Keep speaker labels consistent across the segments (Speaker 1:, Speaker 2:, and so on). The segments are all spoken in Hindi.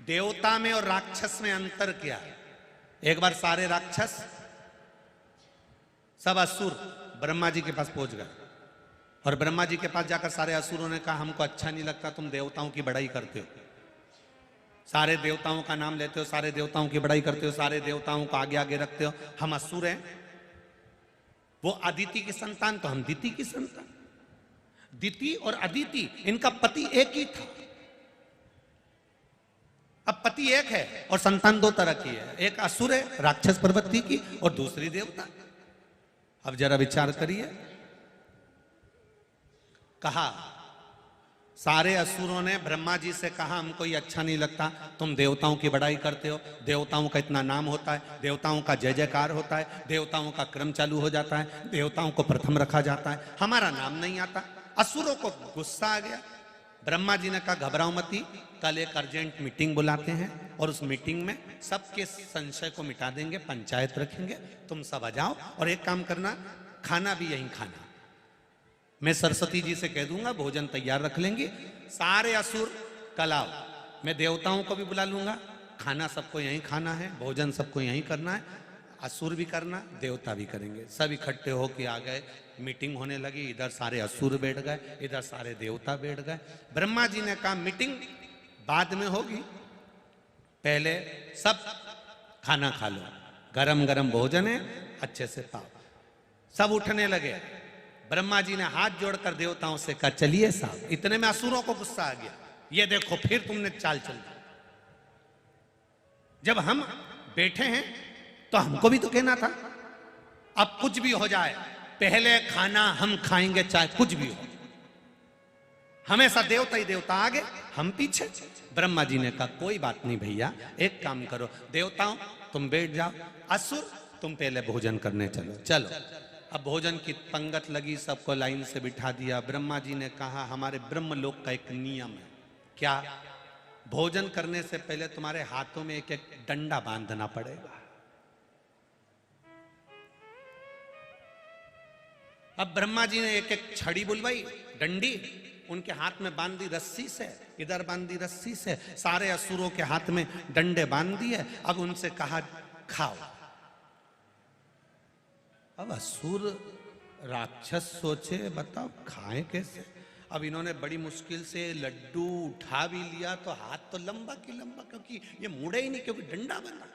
Speaker 1: देवता में और राक्षस में अंतर क्या है? एक बार सारे राक्षस सब असुर ब्रह्मा जी के पास पहुंच गए और ब्रह्मा जी के पास जाकर सारे असुरों ने कहा हमको अच्छा नहीं लगता तुम देवताओं की बड़ाई करते हो, सारे देवताओं का नाम लेते हो, सारे देवताओं की बड़ाई करते हो, सारे देवताओं को आगे आगे रखते हो, हम असुर हैं। वो अदिति की संतान तो हम दिति की संतान। दिति और अदिति इनका पति एक ही था। अब पति एक है और संतान दो तरह की है, एक असुर है राक्षस प्रवृत्ति की और दूसरी देवता। अब जरा विचार करिए, कहा सारे असुरों ने ब्रह्मा जी से कहा हमको ये अच्छा नहीं लगता, तुम देवताओं की बड़ाई करते हो, देवताओं का इतना नाम होता है, देवताओं का जय जयकार होता है, देवताओं का क्रम चालू हो जाता है, देवताओं को प्रथम रखा जाता है, हमारा नाम नहीं आता। असुरों को गुस्सा आ गया। ब्रह्मा जी ने कहा घबराओ मती, कल एक अर्जेंट मीटिंग बुलाते हैं और उस मीटिंग में सबके संशय को मिटा देंगे, पंचायत रखेंगे, तुम सब आ जाओ और एक काम करना, खाना भी यहीं खाना, मैं सरस्वती जी से कह दूंगा भोजन तैयार रख लेंगे, सारे असुर कल आओ, मैं देवताओं को भी बुला लूंगा, खाना सबको यहीं खाना है, भोजन सबको यहीं करना है, असुर भी करना देवता भी करेंगे। सब इकट्ठे होके आ गए, मीटिंग होने लगी, इधर सारे असुर बैठ गए, इधर सारे देवता बैठ गए। ब्रह्मा जी ने कहा मीटिंग बाद में होगी, पहले सब खाना खा लो, गरम गरम भोजन है, अच्छे से पाओ। सब उठने लगे। ब्रह्मा जी ने हाथ जोड़कर देवताओं से कहा चलिए साहब। इतने में असुरों को गुस्सा आ गया, ये देखो फिर तुमने चाल चल दी, जब हम बैठे हैं तो हमको भी तो कहना था, अब कुछ भी हो जाए पहले खाना हम खाएंगे चाहे कुछ भी हो, हमेशा देवता ही देवता आगे हम पीछे। ब्रह्मा जी ने कहा कोई बात नहीं भैया, एक काम करो, देवताओं तुम बैठ जाओ, असुर तुम पहले भोजन करने चलो। चलो अब भोजन की पंगत लगी, सबको लाइन से बिठा दिया। ब्रह्मा जी ने कहा हमारे ब्रह्मलोक का एक नियम है, क्या? भोजन करने से पहले तुम्हारे हाथों में एक एक डंडा बांधना पड़ेगा। अब ब्रह्मा जी ने एक एक छड़ी बुलवाई, डंडी उनके हाथ में बांध दी रस्सी से, इधर बांध दी रस्सी से, सारे असुरों के हाथ में डंडे बांध दिए। अब उनसे कहा खाओ। अब असुर राक्षस सोचे बताओ खाएं कैसे। अब इन्होंने बड़ी मुश्किल से लड्डू उठा भी लिया तो हाथ तो लंबा की लंबा, क्योंकि ये मुड़े ही नहीं, क्योंकि डंडा बना।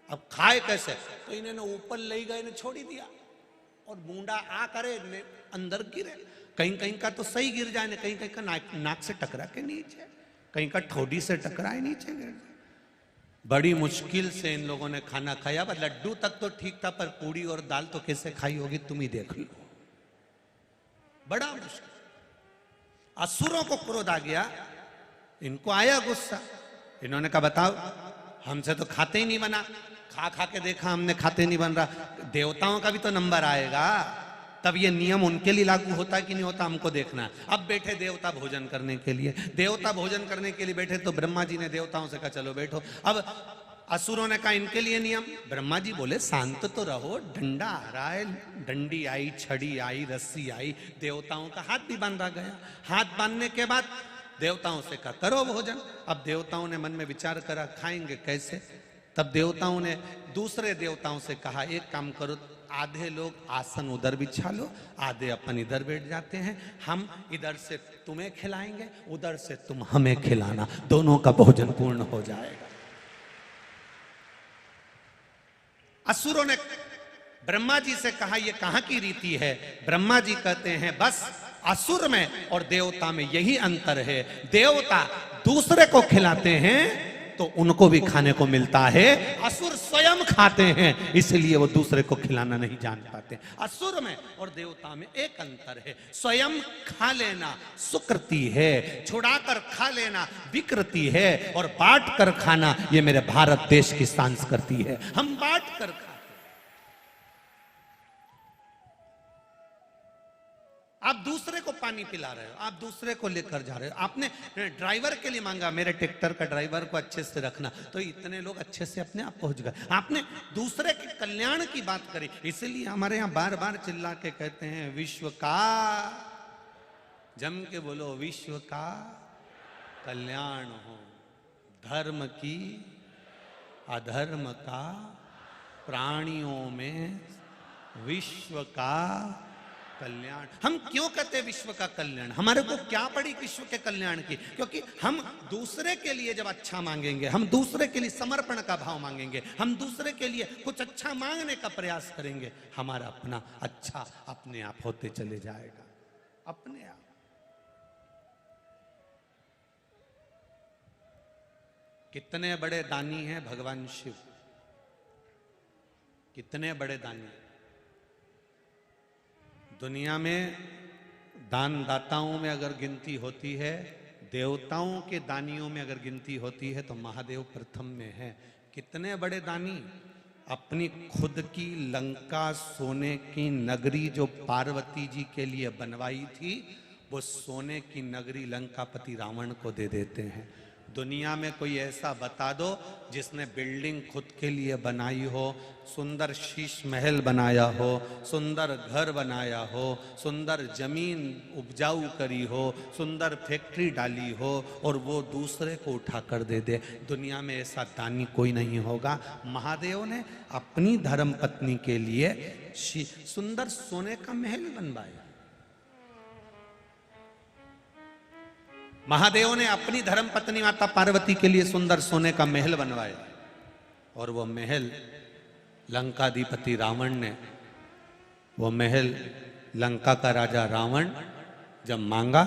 Speaker 1: अब खाए कैसे? तो इन्होंने ऊपर ले गए ने छोड़ दिया और बूंदा आ करे अंदर गिरे, कहीं कहीं का तो सही गिर जाए, कहीं कहीं का नाक से टकरा के नीचे, कहीं का ठोडी से टकराए नीचे गिर जाए। बड़ी मुश्किल से इन लोगों ने खाना खाया। पर लड्डू तक तो ठीक था, पर पूड़ी और दाल तो कैसे खाई होगी तुम ही देख लो, बड़ा मुश्किल। असुरों को क्रोध आ गया, इनको आया गुस्सा। इन्होंने कहा बताओ हमसे तो खाते ही नहीं बना, खा खा के देखा हमने, खाते नहीं बन रहा, देवताओं का भी तो नंबर आएगा, तब ये नियम उनके लिए लागू होता है कि नहीं होता हमको देखना है। अब बैठे देवता भोजन करने के लिए, देवता भोजन करने के लिए बैठे तो ब्रह्मा जी ने देवताओं से कहा चलो बैठो। अब असुरों ने कहा इनके लिए नियम, ब्रह्मा जी बोले शांत तो रहो, डंडा आ रहा है, डंडी आई, छड़ी आई, रस्सी आई, देवताओं का हाथ भी बांधा गया। हाथ बांधने के बाद देवताओं से कहा करो भोजन। अब देवताओं ने मन में विचार करा खाएंगे कैसे। तब देवताओं ने दूसरे देवताओं से कहा एक काम करो, आधे लोग आसन उधर बिछा लो, आधे अपन इधर बैठ जाते हैं, हम इधर से तुम्हें खिलाएंगे, उधर से तुम हमें खिलाना, दोनों का भोजन पूर्ण हो जाएगा। असुरों ने ब्रह्मा जी से कहा ये कहां की रीति है? ब्रह्मा जी कहते हैं बस असुर में और देवता में यही अंतर है, देवता दूसरे को खिलाते हैं तो उनको भी खाने को मिलता है, असुर स्वयं खाते हैं इसलिए वो दूसरे को खिलाना नहीं जान पाते। असुर में और देवता में एक अंतर है, स्वयं खा लेना सुकृति है, छुड़ाकर खा लेना विकृति है, और बांट कर खाना ये मेरे भारत देश की संस्कृति है, हम बांट कर खाते। आप दूसरे को पानी पिला रहे हो, आप दूसरे को लेकर जा रहे हो, आपने ड्राइवर के लिए मांगा मेरे ट्रैक्टर का ड्राइवर को अच्छे से रखना, तो इतने लोग अच्छे से अपने आप पहुंच गए। आपने दूसरे के कल्याण की बात करी, इसलिए हमारे यहाँ बार बार चिल्ला के कहते हैं विश्व का, जम के बोलो विश्व का कल्याण हो, धर्म की अधर्म का, प्राणियों में विश्व का कल्याण। हम क्यों कहते हैं विश्व का कल्याण? हमारे को क्या पड़ी विश्व के कल्याण की? क्योंकि हम दूसरे के लिए जब अच्छा मांगेंगे, हम दूसरे के लिए समर्पण का भाव मांगेंगे, हम दूसरे के लिए कुछ अच्छा मांगने का प्रयास करेंगे, हमारा अपना अच्छा अपने आप होते चले जाएगा, अपने आप। कितने बड़े दानी हैं भगवान शिव, कितने बड़े दानी। दुनिया में दान दाताओं में अगर गिनती होती है, देवताओं के दानियों में अगर गिनती होती है, तो महादेव प्रथम में है। कितने बड़े दानी। अपनी खुद की लंका सोने की नगरी जो पार्वती जी के लिए बनवाई थी, वो सोने की नगरी लंकापति रावण को दे देते हैं। दुनिया में कोई ऐसा बता दो जिसने बिल्डिंग खुद के लिए बनाई हो, सुंदर शीश महल बनाया हो, सुंदर घर बनाया हो, सुंदर जमीन उपजाऊ करी हो, सुंदर फैक्ट्री डाली हो, और वो दूसरे को उठा कर दे दे। दुनिया में ऐसा दानी कोई नहीं होगा। महादेव ने अपनी धर्म पत्नी के लिए सुंदर सोने का महल बनवाया। महादेव ने अपनी धर्म पत्नी माता पार्वती के लिए सुंदर सोने का महल बनवाया, और वो महल लंकाधिपति रावण ने, वो महल लंका का राजा रावण जब मांगा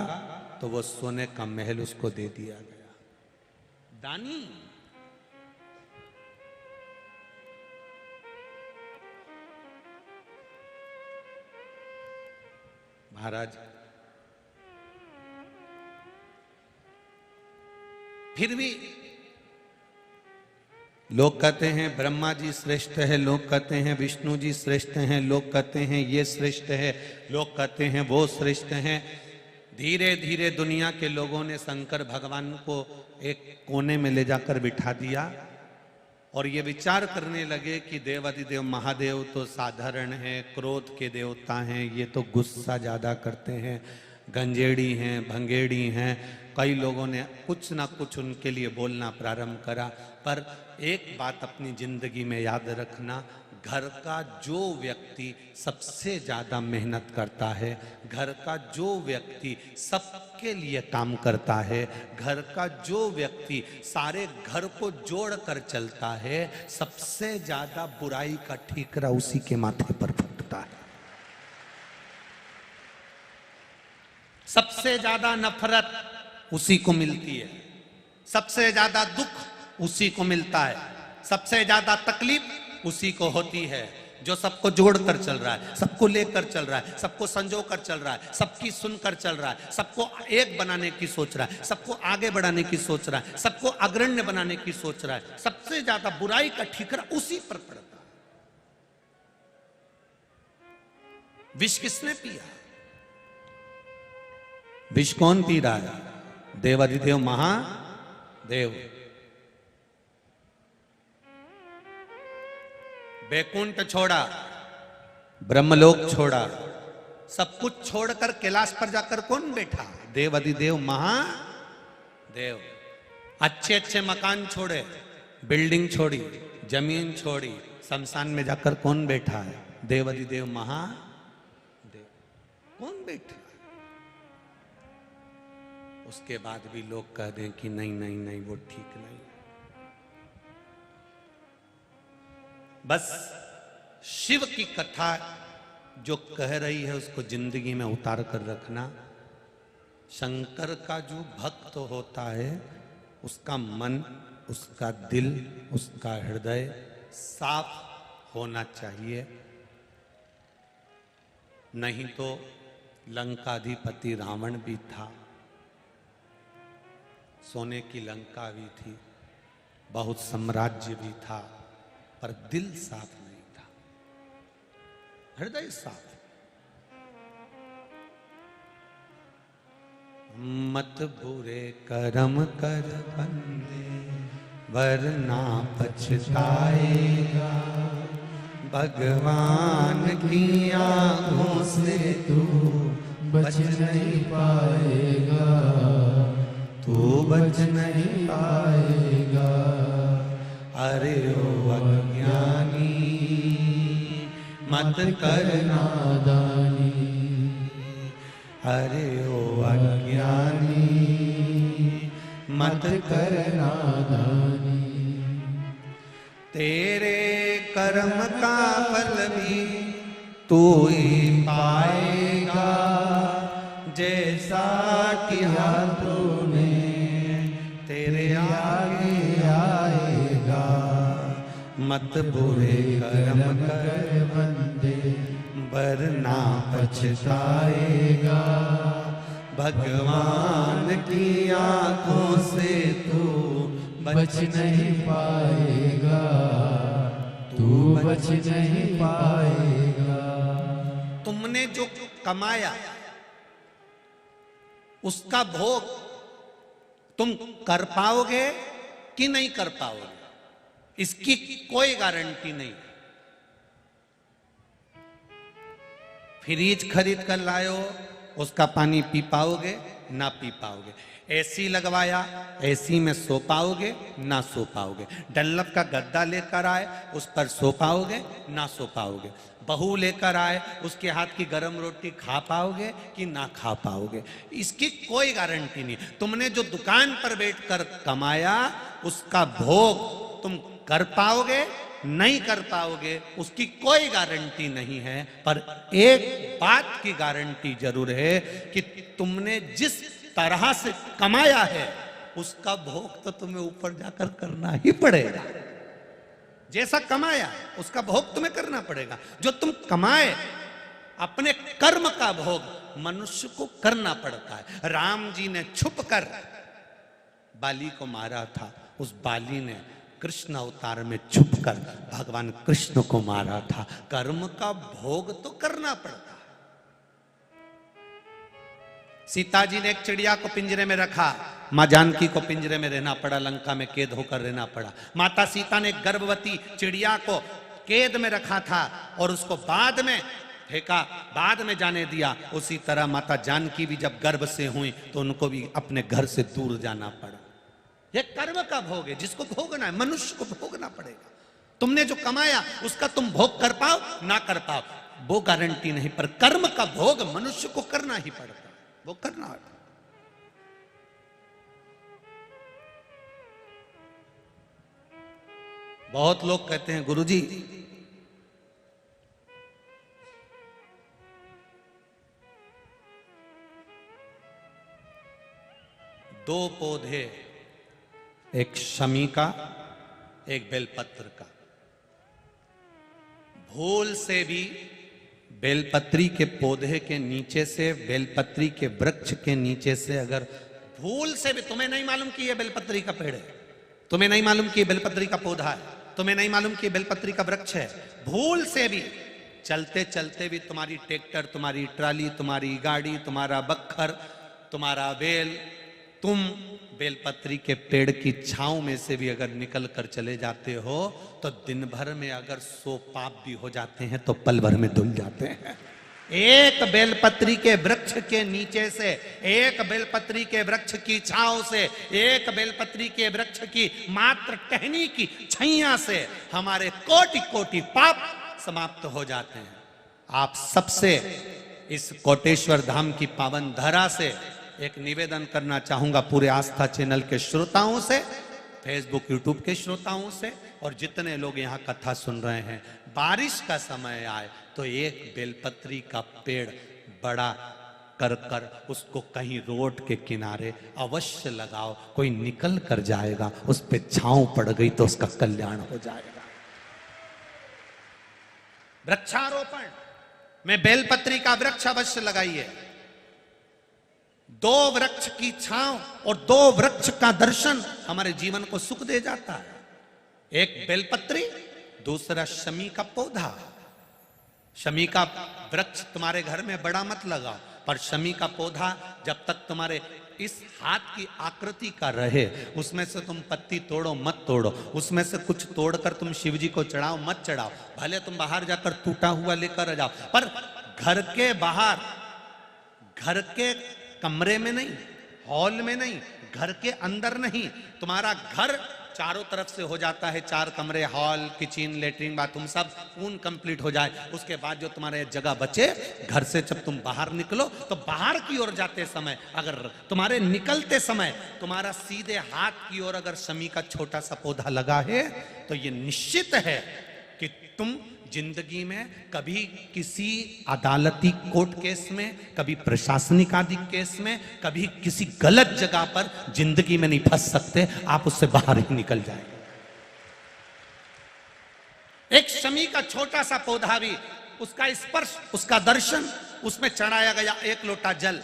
Speaker 1: तो वो सोने का महल उसको दे दिया गया। दानी। महाराज फिर भी लोग कहते हैं ब्रह्मा जी श्रेष्ठ है, लोग कहते हैं विष्णु जी श्रेष्ठ हैं, लोग कहते हैं ये श्रेष्ठ है, लोग कहते हैं वो श्रेष्ठ हैं। धीरे धीरे दुनिया के लोगों ने शंकर भगवान को एक कोने में ले जाकर बिठा दिया, और ये विचार करने लगे कि देवाधिदेव महादेव तो साधारण है, क्रोध के देवता हैं, ये तो गुस्सा ज्यादा करते हैं, गंजेड़ी हैं, भंगेड़ी हैं। कई लोगों ने कुछ ना कुछ उनके लिए बोलना प्रारंभ करा। पर एक बात अपनी जिंदगी में याद रखना, घर का जो व्यक्ति सबसे ज्यादा मेहनत करता है, घर का जो व्यक्ति सबके लिए काम करता है, घर का जो व्यक्ति सारे घर को जोड़ कर चलता है, सबसे ज्यादा बुराई का ठीकरा उसी के माथे पर फूटता है। सबसे ज्यादा नफरत उसी को मिलती है, सबसे ज्यादा दुख उसी को मिलता है, सबसे ज्यादा तकलीफ उसी को होती है। जो सबको जोड़कर चल रहा है, सबको लेकर चल रहा है, सबको संजो कर चल रहा है, सबकी सुनकर चल रहा है, सबको एक बनाने की सोच रहा है, सबको आगे बढ़ाने की सोच रहा है, सबको अग्रण्य बनाने की सोच रहा है, सबसे ज्यादा बुराई का ठीकरा उसी पर पड़ता है। विष किसने पिया? विष कौन पी रहा है? देवाधिदेव महादेव। बैकुंठ छोड़ा, ब्रह्मलोक छोड़ा, सब कुछ छोड़कर कैलाश पर जाकर कौन बैठा? देवाधिदेव महादेव। अच्छे अच्छे मकान छोड़े, बिल्डिंग छोड़ी, जमीन छोड़ी, शमशान में जाकर कौन बैठा है? देवाधिदेव महादेव। कौन बैठा? उसके बाद भी लोग कह दें कि नहीं नहीं नहीं वो ठीक नहीं। बस शिव की कथा जो कह रही है उसको जिंदगी में उतार कर रखना। शंकर का जो भक्त होता है उसका मन, उसका दिल, उसका हृदय साफ होना चाहिए, नहीं तो लंकाधिपति रावण भी था, सोने की लंका भी थी, बहुत साम्राज्य भी था, पर दिल साफ नहीं था, हृदय साफ। मत बुरे कर्म कर बंदे वरना पछताएगा, भगवान की आंखों से तू बच नहीं पाएगा, तू बच नहीं पाएगा। मत कर नादानी। अरे ओ अज्ञानी मत कर नादानी। तेरे कर्म का फल भी तू ही पाएगा, जैसा किया तूने तेरे आगे आएगा। मत बुरे कर्म कर बंदे, वरना पछताएगा। भगवान की आंखों से तू बच नहीं पाएगा, तू बच नहीं पाएगा। तुमने जो कमाया उसका भोग तुम कर पाओगे कि नहीं कर पाओगे, इसकी कोई गारंटी नहीं। फ्रिज खरीद कर लाए हो, उसका पानी पी पाओगे ना पी पाओगे। एसी लगवाया, एसी में सो पाओगे ना सो पाओगे। डल्लप का गद्दा लेकर आए, उस पर सो पाओगे ना सो पाओगे। बहू लेकर आए, उसके हाथ की गरम रोटी खा पाओगे कि ना खा पाओगे, इसकी कोई गारंटी नहीं। तुमने जो दुकान पर बैठकर कमाया उसका भोग तुम कर पाओगे नहीं कर पाओगे, उसकी कोई गारंटी नहीं है। पर एक बात की गारंटी जरूर है कि तुमने जिस तरह से कमाया है उसका भोग तो तुम्हें ऊपर जाकर करना ही पड़ेगा। जैसा कमाया उसका भोग तुम्हें करना पड़ेगा। जो तुम कमाए अपने कर्म का भोग मनुष्य को करना पड़ता है। राम जी ने छुपकर बाली को मारा था, उस बाली ने कृष्ण अवतार में छुपकर भगवान कृष्ण को मारा था। कर्म का भोग तो करना पड़ता है। सीता जी ने एक चिड़िया को पिंजरे में रखा, मां जानकी को पिंजरे में रहना पड़ा, लंका में कैद होकर रहना पड़ा। माता सीता ने एक गर्भवती चिड़िया को कैद में रखा था और उसको बाद में फेंका, बाद में जाने दिया। उसी तरह माता जानकी भी जब गर्भ से हुई तो उनको भी अपने घर से दूर जाना पड़ा। यह कर्म का भोग है, जिसको भोगना है मनुष्य को भोगना पड़ेगा। तुमने जो कमाया उसका तुम भोग कर पाओ ना कर पाओ वो गारंटी नहीं, पर कर्म का भोग मनुष्य को करना ही पड़ता है, वो करना है। बहुत लोग कहते हैं गुरुजी दो पौधे, एक शमी का एक बेलपत्र का, भूल से भी बेलपत्री के पौधे के नीचे से, बेलपत्री के वृक्ष के नीचे से अगर भूल से भी, तुम्हें नहीं मालूम कि यह बेलपत्री का पेड़ है, तुम्हें नहीं मालूम कि बेलपत्री का पौधा है, तुम्हें नहीं मालूम कि बेलपत्री का वृक्ष है, भूल से भी चलते चलते भी तुम्हारी ट्रैक्टर, तुम्हारी ट्राली, तुम्हारी गाड़ी, तुम्हारा बक्खर, तुम्हारा बेल, तुम बेलपत्री के पेड़ की छांव में से भी अगर निकल कर चले जाते हो तो दिन भर में अगर 100 पाप भी हो जाते हैं तो पल भर में धुल जाते हैं। एक बेलपत्री के वृक्ष के नीचे से, एक बेलपत्री के वृक्ष की छांव से, एक बेलपत्री के वृक्ष की मात्र टहनी की छैया से हमारे कोटि कोटि पाप समाप्त हो जाते हैं। आप सबसे इस कोटेश्वर धाम की पावन धरा से एक निवेदन करना चाहूंगा, पूरे आस्था चैनल के श्रोताओं से, फेसबुक यूट्यूब के श्रोताओं से, और जितने लोग यहाँ कथा सुन रहे हैं, बारिश का समय आए तो एक बेलपत्री का पेड़ बड़ा कर कर उसको कहीं रोड के किनारे अवश्य लगाओ। कोई निकल कर जाएगा, उस पे छांव पड़ गई तो उसका कल्याण हो जाएगा। वृक्षारोपण में बेलपत्री का वृक्ष अवश्य लगाइए। 2 वृक्ष की छांव और 2 वृक्ष का दर्शन हमारे जीवन को सुख दे जाता है। एक बेलपत्री, दूसरा शमी का पौधा। शमी का वृक्ष तुम्हारे घर में बड़ा मत लगाओ, पर शमी का पौधा जब तक तुम्हारे इस हाथ की आकृति का रहे, उसमें से तुम पत्ती तोड़ो मत तोड़ो, उसमें से कुछ तोड़कर तुम शिव जी को चढ़ाओ मत चढ़ाओ। भले तुम बाहर जाकर टूटा हुआ लेकर आ जाओ, पर घर के बाहर, घर के कमरे में नहीं, हॉल में नहीं, घर के अंदर नहीं, तुम्हारा घर चारों तरफ से हो जाता है, 4 कमरे, हॉल, किचन, लेटरिन, बाथरूम सब पूर्ण कंप्लीट हो जाए, उसके बाद जो तुम्हारे जगह बचे, घर से जब तुम बाहर निकलो तो बाहर की ओर जाते समय अगर तुम्हारे निकलते समय तुम्हारा सीधे हाथ की ओर अगर शमी का छोटा सा पौधा लगा है तो ये निश्चित है कि तुम जिंदगी में कभी किसी अदालती कोर्ट केस में, कभी प्रशासनिक आदि केस में, कभी किसी गलत जगह पर जिंदगी में नहीं फंस सकते, आप उससे बाहर ही निकल जाएंगे। एक शमी का छोटा सा पौधा भी, उसका स्पर्श, उसका दर्शन, उसमें चढ़ाया गया 1 लोटा जल।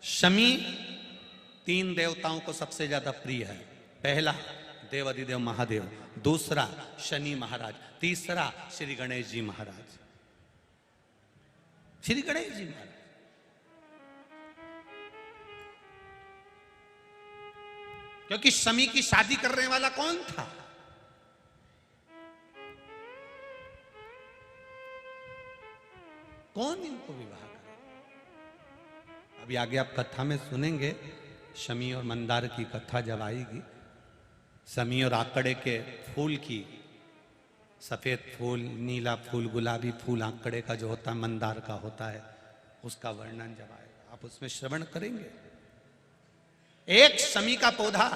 Speaker 1: शमी 3 देवताओं को सबसे ज्यादा प्रिय है। पहला देव अधिदेव महादेव, दूसरा शनि महाराज, तीसरा श्री गणेश जी महाराज। श्री गणेश जी महाराज क्योंकि शमी की शादी करने वाला कौन था? कौन इनको विवाह करे? अभी आगे आप कथा में सुनेंगे, शमी और मंदार की कथा जब आएगी, शमी और आकड़े के फूल की, सफेद फूल, नीला फूल, गुलाबी फूल आकड़े का जो होता है, मंदार का होता है, उसका वर्णन जब आएगा आप उसमें श्रवण करेंगे। एक शमी का पौधा,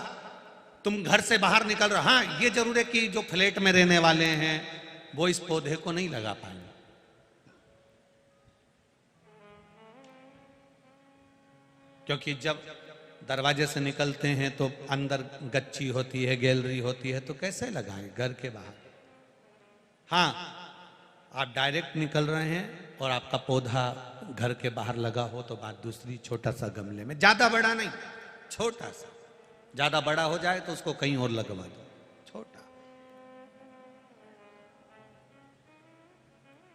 Speaker 1: तुम घर से बाहर निकल रहे, हाँ ये जरूर है कि जो फ्लैट में रहने वाले हैं वो इस पौधे को नहीं लगा पाएंगे, क्योंकि जब दरवाजे से निकलते हैं तो अंदर गच्ची होती है, गैलरी होती है, तो कैसे लगाएं घर के बाहर। हाँ, आप डायरेक्ट निकल रहे हैं और आपका पौधा घर के बाहर लगा हो तो बात दूसरी, छोटा सा गमले में, ज्यादा बड़ा नहीं, छोटा सा। ज्यादा बड़ा हो जाए तो उसको कहीं और लगवा दो, छोटा।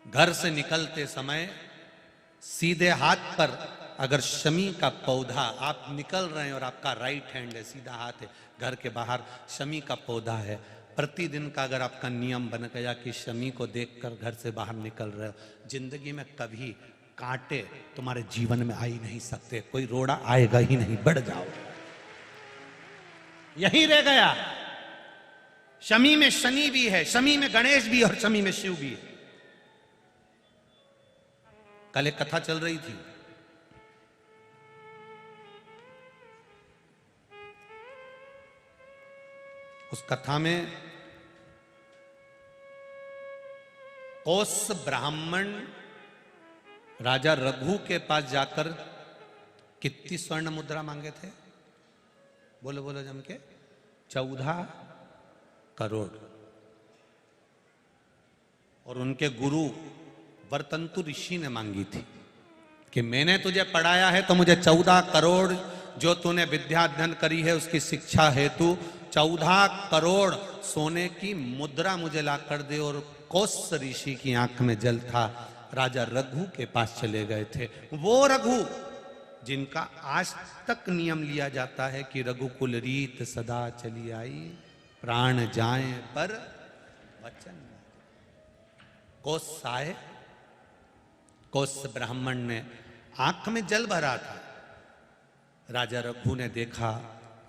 Speaker 1: घर से निकलते समय सीधे हाथ पर अगर शमी का पौधा, आप निकल रहे हैं और आपका राइट हैंड है, सीधा हाथ है, घर के बाहर शमी का पौधा है, प्रतिदिन का अगर आपका नियम बन गया कि शमी को देखकर घर से बाहर निकल रहे हो, जिंदगी में कभी कांटे तुम्हारे जीवन में आ ही नहीं सकते, कोई रोड़ा आएगा ही नहीं, बढ़ जाओ। यही रह गया। शमी में शनि भी है, शमी में गणेश भी और शमी में शिव भी है। कल एक कथा चल रही थी, उस कथा में कौस ब्राह्मण राजा रघु के पास जाकर कितनी स्वर्ण मुद्रा मांगे थे? बोलो बोलो जम के, 14 करोड़। और उनके गुरु वर्तंतु ऋषि ने मांगी थी कि मैंने तुझे पढ़ाया है तो मुझे 14 करोड़, जो तूने विद्या अध्ययन करी है उसकी शिक्षा हेतु 14 करोड़ सोने की मुद्रा मुझे ला कर दे। और कौस ऋषि की आंख में जल था, राजा रघु के पास चले गए थे। वो रघु जिनका आज तक नियम लिया जाता है कि रघुकुल रीत सदा चली आई, प्राण जाए पर वचन। कौस आए, कौस ब्राह्मण ने आंख में जल भरा था। राजा रघु ने देखा,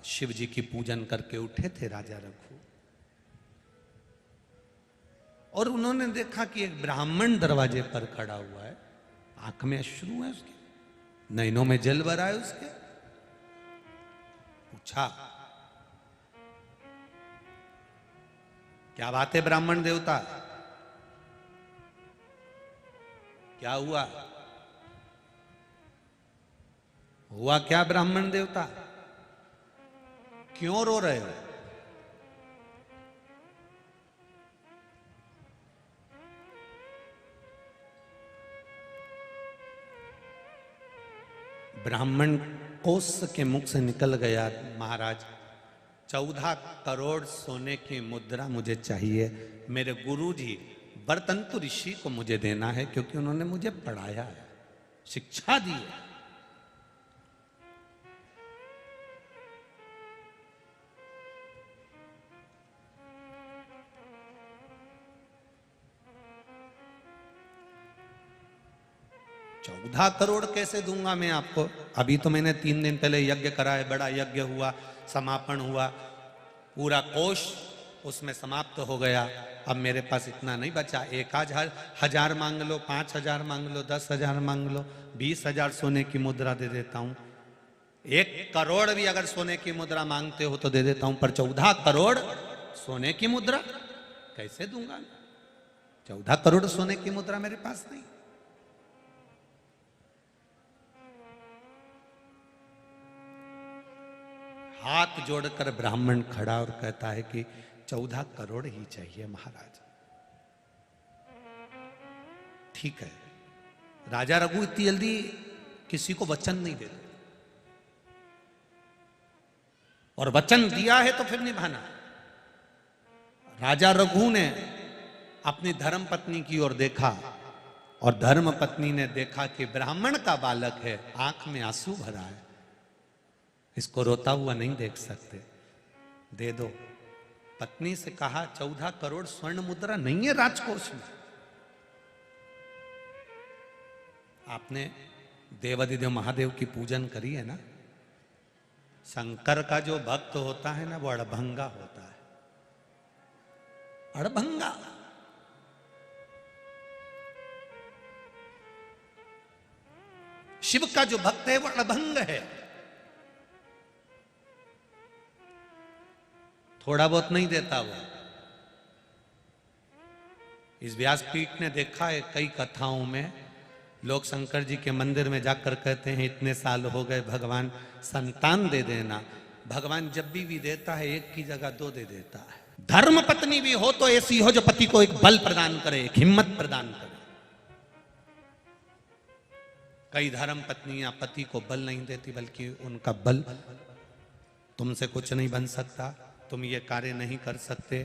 Speaker 1: शिव जी की पूजन करके उठे थे राजा रघु, और उन्होंने देखा कि एक ब्राह्मण दरवाजे पर खड़ा हुआ है, आंख में अश्रु है उसके, नैनों में जल भरा है उसके। पूछा, क्या बात है ब्राह्मण देवता, क्या हुआ? हुआ क्या ब्राह्मण देवता, क्यों रो रहे हो? ब्राह्मण कौस के मुख से निकल गया, महाराज 14 करोड़ सोने की मुद्रा मुझे चाहिए, मेरे गुरुजी वर्तंतु ऋषि को मुझे देना है, क्योंकि उन्होंने मुझे पढ़ाया है, शिक्षा दी है। ₹14 करोड़ कैसे दूंगा मैं आपको? अभी तो मैंने 3 दिन पहले यज्ञ करा है, बड़ा यज्ञ हुआ, समापन हुआ, पूरा कोष उसमें समाप्त हो गया। अब मेरे पास इतना नहीं बचा, 1,000 मांग लो, 5,000 मांग लो, 10,000 मांग लो, 20,000 सोने की मुद्रा दे देता हूं। 1 करोड़ भी अगर सोने की मुद्रा मांगते हो तो दे देता हूं, पर 14 करोड़ सोने की मुद्रा कैसे दूंगा? 14 करोड़ सोने की मुद्रा मेरे पास नहीं। हाथ जोड़कर ब्राह्मण खड़ा और कहता है कि 14 करोड़ ही चाहिए महाराज। ठीक है, राजा रघु इतनी जल्दी किसी को वचन नहीं देते, और वचन दिया है तो फिर निभाना। राजा रघु ने अपनी धर्म पत्नी की ओर देखा, और धर्म पत्नी ने देखा कि ब्राह्मण का बालक है, आंख में आंसू भरा है, इसको रोता हुआ नहीं देख सकते, दे दो। पत्नी से कहा 14 करोड़ स्वर्ण मुद्रा नहीं है राजकोष में। आपने देवाधिदेव महादेव की पूजन करी है ना? शंकर का जो भक्त होता है ना, वो अड़भंगा होता है, अड़भंगा। शिव का जो भक्त है वो अड़भंग है। थोड़ा बहुत नहीं देता वो। इस व्यासपीठ ने देखा है कई कथाओं में लोग शंकर जी के मंदिर में जाकर कहते हैं इतने साल हो गए भगवान संतान दे देना। भगवान जब भी देता है 1 की जगह 2 दे देता है। धर्म पत्नी भी हो तो ऐसी हो जो पति को एक बल प्रदान करे, एक हिम्मत प्रदान करे। कई धर्म पत्नियां पति को बल नहीं देती, बल्कि उनका बल तुमसे कुछ नहीं बन सकता, तुम ये कार्य नहीं कर सकते,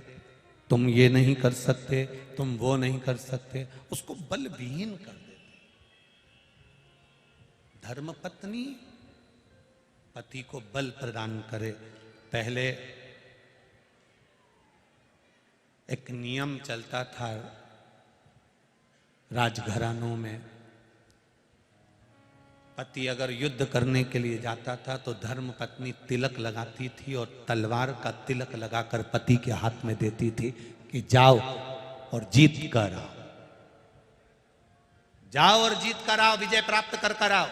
Speaker 1: तुम ये नहीं कर सकते, तुम वो नहीं कर सकते, उसको बल विहीन कर देते। धर्मपत्नी पति को बल प्रदान करे। पहले एक नियम चलता था राजघरानों में, पति अगर युद्ध करने के लिए जाता था तो धर्म पत्नी तिलक लगाती थी और तलवार का तिलक लगाकर पति के हाथ में देती थी कि जाओ और जीत कर आओ, जाओ और जीत कर आओ, विजय प्राप्त कर आओ।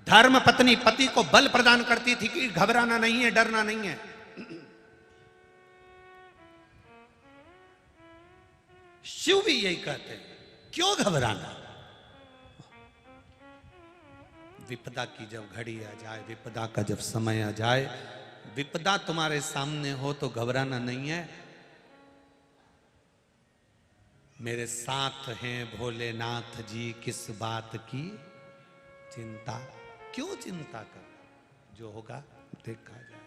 Speaker 1: धर्म पत्नी पति को बल प्रदान करती थी कि घबराना नहीं है, डरना नहीं है। शिव भी यही कहते हैं, क्यों घबराना? विपदा की जब घड़ी आ जाए, विपदा का जब समय आ जाए, विपदा तुम्हारे सामने हो तो घबराना नहीं है। मेरे साथ हैं भोलेनाथ जी, किस बात की चिंता? क्यों चिंता कर? जो होगा देखा जाए।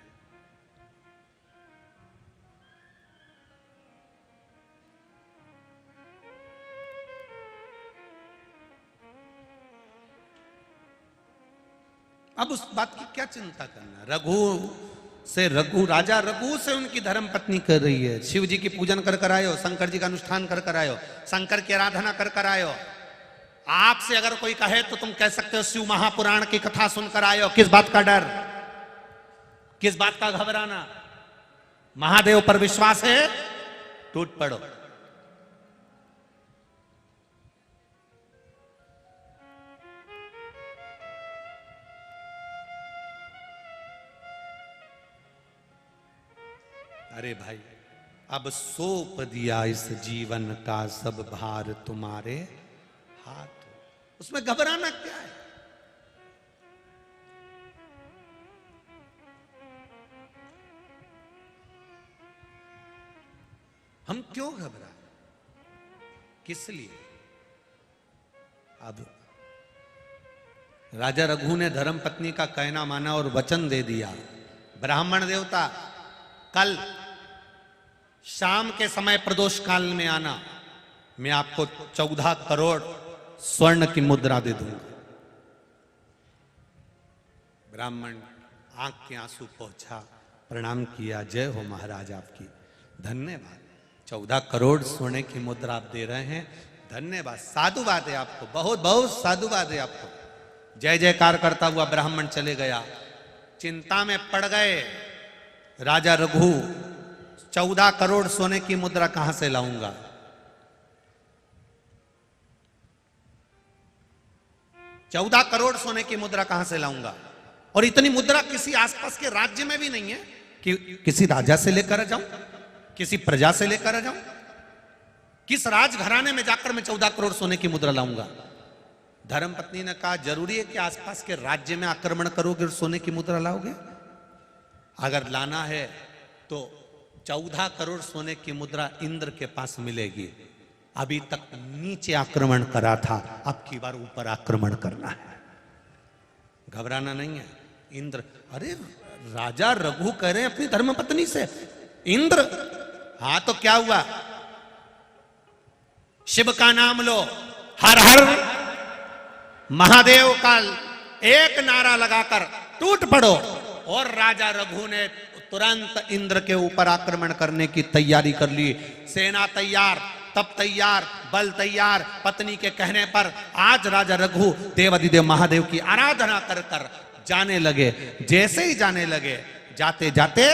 Speaker 1: अब उस बात की क्या चिंता करना? राजा रघु से उनकी धर्म पत्नी कर रही है। शिव जी की पूजन कर आयो, शंकर जी का अनुष्ठान कर आयो, शंकर की आराधना कर आयो। आपसे अगर कोई कहे तो तुम कह सकते हो शिव महापुराण की कथा सुनकर आयो। किस बात का डर, किस बात का घबराना? महादेव पर विश्वास है, टूट पड़ो। अरे भाई, अब सौंप दिया इस जीवन का सब भार तुम्हारे हाथ, उसमें घबराना क्या है? हम क्यों घबराए? किस लिए? अब राजा रघु ने धर्म पत्नी का कहना माना और वचन दे दिया। ब्राह्मण देवता, कल शाम के समय प्रदोष काल में आना, मैं आपको 14 करोड़ स्वर्ण की मुद्रा दे दूंगा। ब्राह्मण आंख के आंसू पहुंचा, प्रणाम किया, जय हो महाराज आपकी, धन्यवाद। 14 करोड़ सोने की मुद्रा आप दे रहे हैं, धन्यवाद, साधुवाद है आपको, बहुत बहुत साधुवाद है आपको। जय जयकार करता हुआ ब्राह्मण चले गया। चिंता में पड़ गए राजा रघु 14 करोड़ सोने की मुद्रा कहां से लाऊंगा? 14 करोड़ सोने की मुद्रा कहां से लाऊंगा? और इतनी मुद्रा किसी आसपास के राज्य में भी नहीं है कि किसी राजा से लेकर जाऊं, किसी प्रजा से लेकर जाऊं। किस राजघराने में जाकर मैं 14 करोड़ सोने की मुद्रा लाऊंगा? धर्मपत्नी ने कहा, जरूरी है कि आसपास के राज्य में आक्रमण करोगे और सोने की मुद्रा लाओगे? अगर लाना है तो 14 करोड़ सोने की मुद्रा इंद्र के पास मिलेगी। अभी तक नीचे आक्रमण करा था, अब की बार ऊपर आक्रमण करना है। घबराना नहीं है। इंद्र, अरे राजा रघु कह रहे हैं अपनी धर्मपत्नी से, इंद्र, हाँ तो क्या हुआ? शिव का नाम लो, हर हर महादेव का एक नारा लगाकर टूट पड़ो। और राजा रघु ने तुरंत इंद्र के ऊपर आक्रमण करने की तैयारी कर ली। सेना तैयार, तब तैयार, बल तैयार। पत्नी के कहने पर आज राजा रघु देवाधिदेव महादेव की आराधना कर कर जाने लगे। जैसे ही जाने लगे, जाते जाते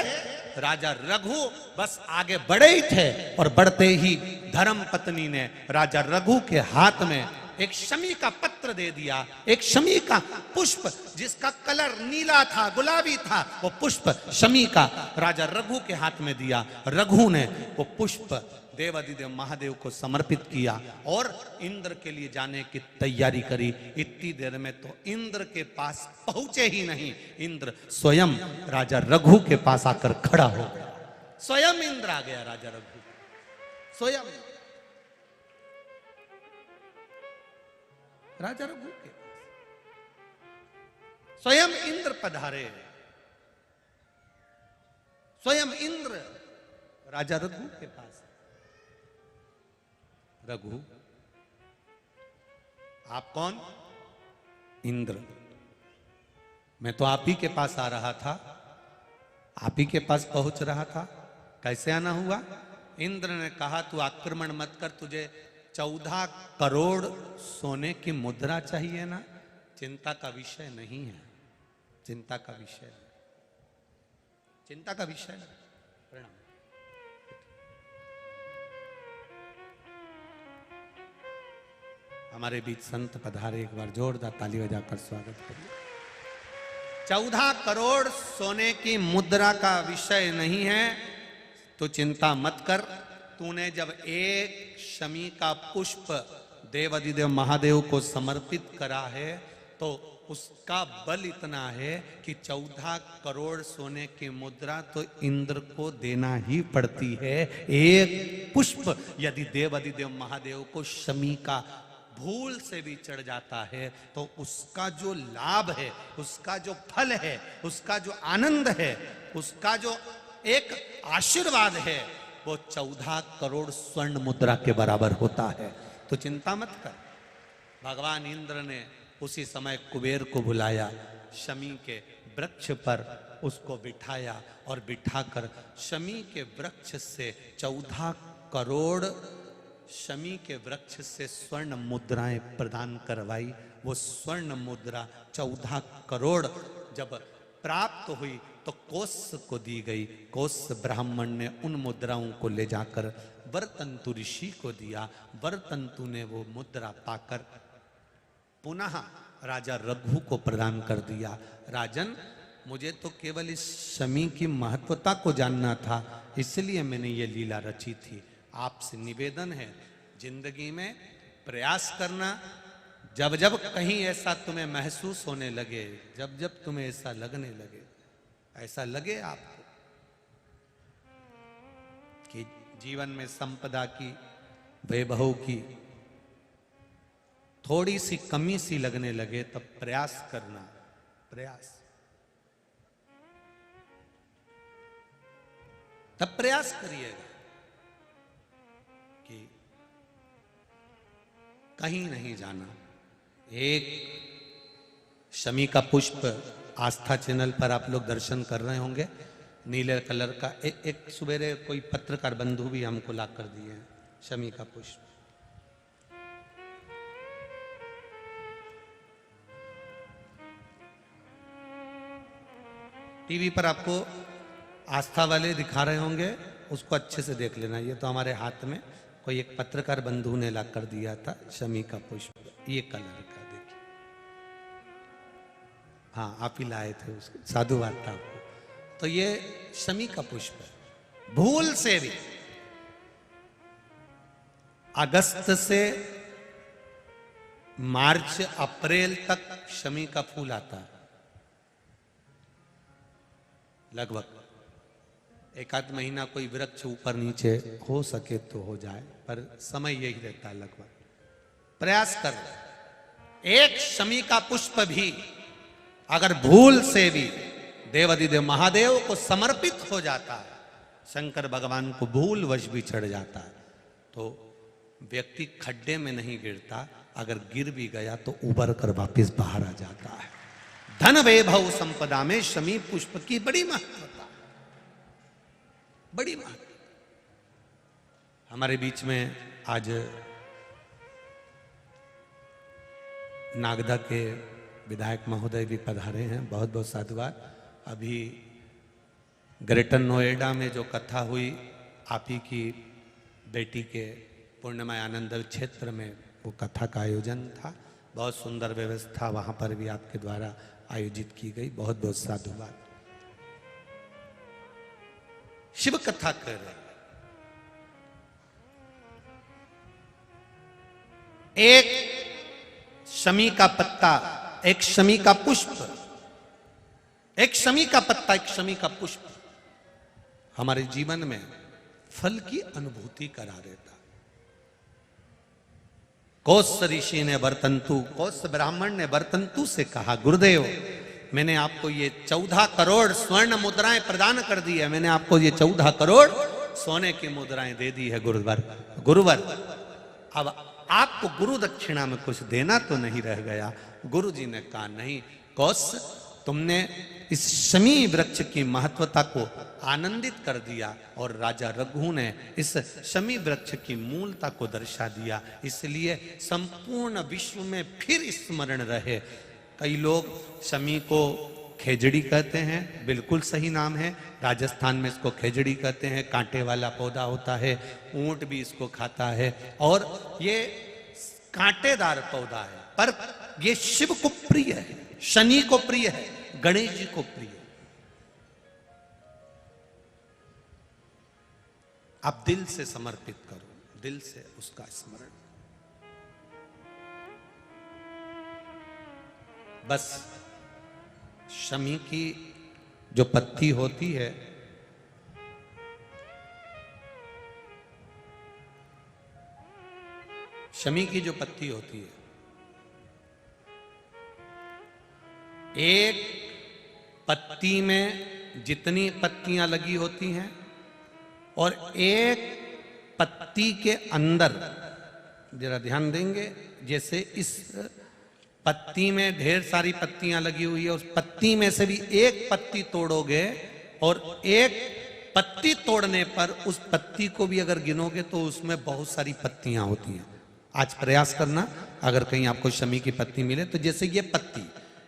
Speaker 1: राजा रघु बस आगे बढ़े ही थे और बढ़ते ही धर्म पत्नी ने राजा रघु के हाथ में एक शमी का पत्र दे दिया। एक शमी का पुष्प जिसका कलर नीला था, गुलाबी था, वो पुष्प शमी का राजा रघु के हाथ में दिया। रघु ने वो पुष्प देवाधिदेव महादेव को समर्पित किया और इंद्र के लिए जाने की तैयारी करी। इतनी देर में तो इंद्र के पास पहुंचे ही नहीं, इंद्र स्वयं राजा रघु के पास आकर खड़ा हो गया। स्वयं इंद्र आ गया, राजा रघु स्वयं राजा रघु के पास स्वयं इंद्र पधारे। स्वयं इंद्र राजा रघु के पास। रघु, आप कौन? इंद्र। मैं तो आप ही के पास आ रहा था, आप ही के पास पहुंच रहा था। कैसे आना हुआ? इंद्र ने कहा, तू आक्रमण मत कर, तुझे 14 करोड़ सोने की मुद्रा चाहिए ना? चिंता का विषय नहीं है, चिंता का विषय, चिंता का विषय नहीं। प्रणाम। हमारे बीच संत पधारे, एक बार जोरदार ताली बजाकर स्वागत करिए। 14 करोड़ सोने की मुद्रा का विषय नहीं है तो चिंता मत कर। तूने जब एक शमी का पुष्प देवाधिदेव महादेव को समर्पित करा है तो उसका बल इतना है कि 14 करोड़ सोने की मुद्रा तो इंद्र को देना ही पड़ती है। एक पुष्प यदि देवाधिदेव महादेव को शमी का भूल से भी चढ़ जाता है तो उसका जो लाभ है, उसका जो फल है, उसका जो आनंद है, उसका जो एक आशीर्वाद है, वो 14 करोड़ स्वर्ण मुद्रा के बराबर होता है। तो चिंता मत कर। भगवान इंद्र ने उसी समय कुबेर को बुलाया, शमी के वृक्ष पर उसको बिठाया और बिठाकर शमी के वृक्ष से 14 करोड़ शमी के वृक्ष से स्वर्ण मुद्राएं प्रदान करवाई। वो स्वर्ण मुद्रा 14 करोड़ जब प्राप्त हुई तो कोस को दी गई। कोस ब्राह्मण ने उन मुद्राओं को ले जाकर वरतंतु ऋषि को दिया। वरतंतु ने वो मुद्रा पाकर पुनः राजा रघु को प्रदान कर दिया। राजन, मुझे तो केवल इस शमी की महत्वता को जानना था, इसलिए मैंने ये लीला रची थी। आपसे निवेदन है, जिंदगी में प्रयास करना। जब जब कहीं ऐसा तुम्हें महसूस होने लगे, जब जब तुम्हें ऐसा लगने लगे, ऐसा लगे आपको कि जीवन में संपदा की, वैभव की थोड़ी सी कमी सी लगने लगे, तब प्रयास करना। प्रयास, तब प्रयास करिएगा कि कहीं नहीं जाना। एक शमी का पुष्प आस्था चैनल पर आप लोग दर्शन कर रहे होंगे, नीले कलर का एक सुबेरे कोई पत्रकार बंधु भी हमको ला कर दिए हैं शमी का पुष्प। टीवी पर आपको आस्था वाले दिखा रहे होंगे, उसको अच्छे से देख लेना। ये तो हमारे हाथ में कोई एक पत्रकार बंधु ने ला कर दिया था, शमी का पुष्प, ये कलर का देखिए। हाँ, आप ही लाए थे उसको, साधुवाद था आपको। तो ये शमी का पुष्प है। भूल से भी अगस्त से मार्च अप्रैल तक शमी का फूल आता है, लगभग एक आध महीना कोई वृक्ष ऊपर नीचे हो सके तो हो जाए, पर समय यही रहता है लगभग। प्रयास कर एक शमी का पुष्प भी अगर भूल से भी देवाधिदेव महादेव को समर्पित हो जाता है, शंकर भगवान को भूल वश भी चढ़ जाता है, तो व्यक्ति खड्डे में नहीं गिरता, अगर गिर भी गया तो उबर कर वापस बाहर आ जाता है। धन वैभव संपदा में शमी पुष्प की बड़ी महत्वता, बड़ी महत्वता। हमारे बीच में आज नागदा के विधायक महोदय भी पधारे हैं, बहुत बहुत साधुवाद। अभी ग्रेटर नोएडा में जो कथा हुई, आप ही की बेटी के पूर्णिमा आनंद क्षेत्र में वो कथा का आयोजन था, बहुत सुंदर व्यवस्था वहां पर भी आपके द्वारा आयोजित की गई, बहुत बहुत साधुवाद। शिव कथा कर रहे, एक शमी का पत्ता, एक शमी का पुष्प, एक शमी का पत्ता, एक शमी का पुष्प हमारे जीवन में फल की अनुभूति करा देता। कौस ऋषि ने वर्तंतु, कौस ब्राह्मण ने वर्तंतु से कहा, गुरुदेव मैंने आपको ये 14 करोड़ स्वर्ण मुद्राएं प्रदान कर दी है, मैंने आपको ये 14 करोड़ सोने की मुद्राएं दे दी है गुरुवर, अब आपको गुरु दक्षिणा में कुछ देना तो नहीं रह गया। गुरु जी ने कहा, नहीं कौस, तुमने इस शमी वृक्ष की महत्वता को आनंदित कर दिया और राजा रघु ने इस शमी वृक्ष की मूलता को दर्शा दिया, इसलिए संपूर्ण विश्व में फिर स्मरण रहे। कई लोग शमी को खेजड़ी कहते हैं, बिल्कुल सही नाम है, राजस्थान में इसको खेजड़ी कहते हैं, कांटे वाला पौधा होता है, ऊंट भी इसको खाता है और ये कांटेदार पौधा है, पर ये शिव को प्रिय है, शनि को प्रिय है, गणेश जी को प्रिय है। आप दिल से समर्पित करो, दिल से उसका स्मरण, बस शमी की जो पत्ती होती है, शमी की जो पत्ती होती है, एक पत्ती में जितनी पत्तियां लगी होती हैं और एक पत्ती के अंदर, जरा ध्यान देंगे, जैसे इस पत्ती में ढेर सारी पत्तियां लगी हुई है, उस पत्ती में से भी एक पत्ती तोड़ोगे और एक पत्ती तोड़ने पर उस पत्ती को भी अगर गिनोगे तो उसमें बहुत सारी पत्तियां होती हैं। आज प्रयास करना, अगर कहीं आपको शमी की पत्ती मिले तो जैसे ये पत्ती,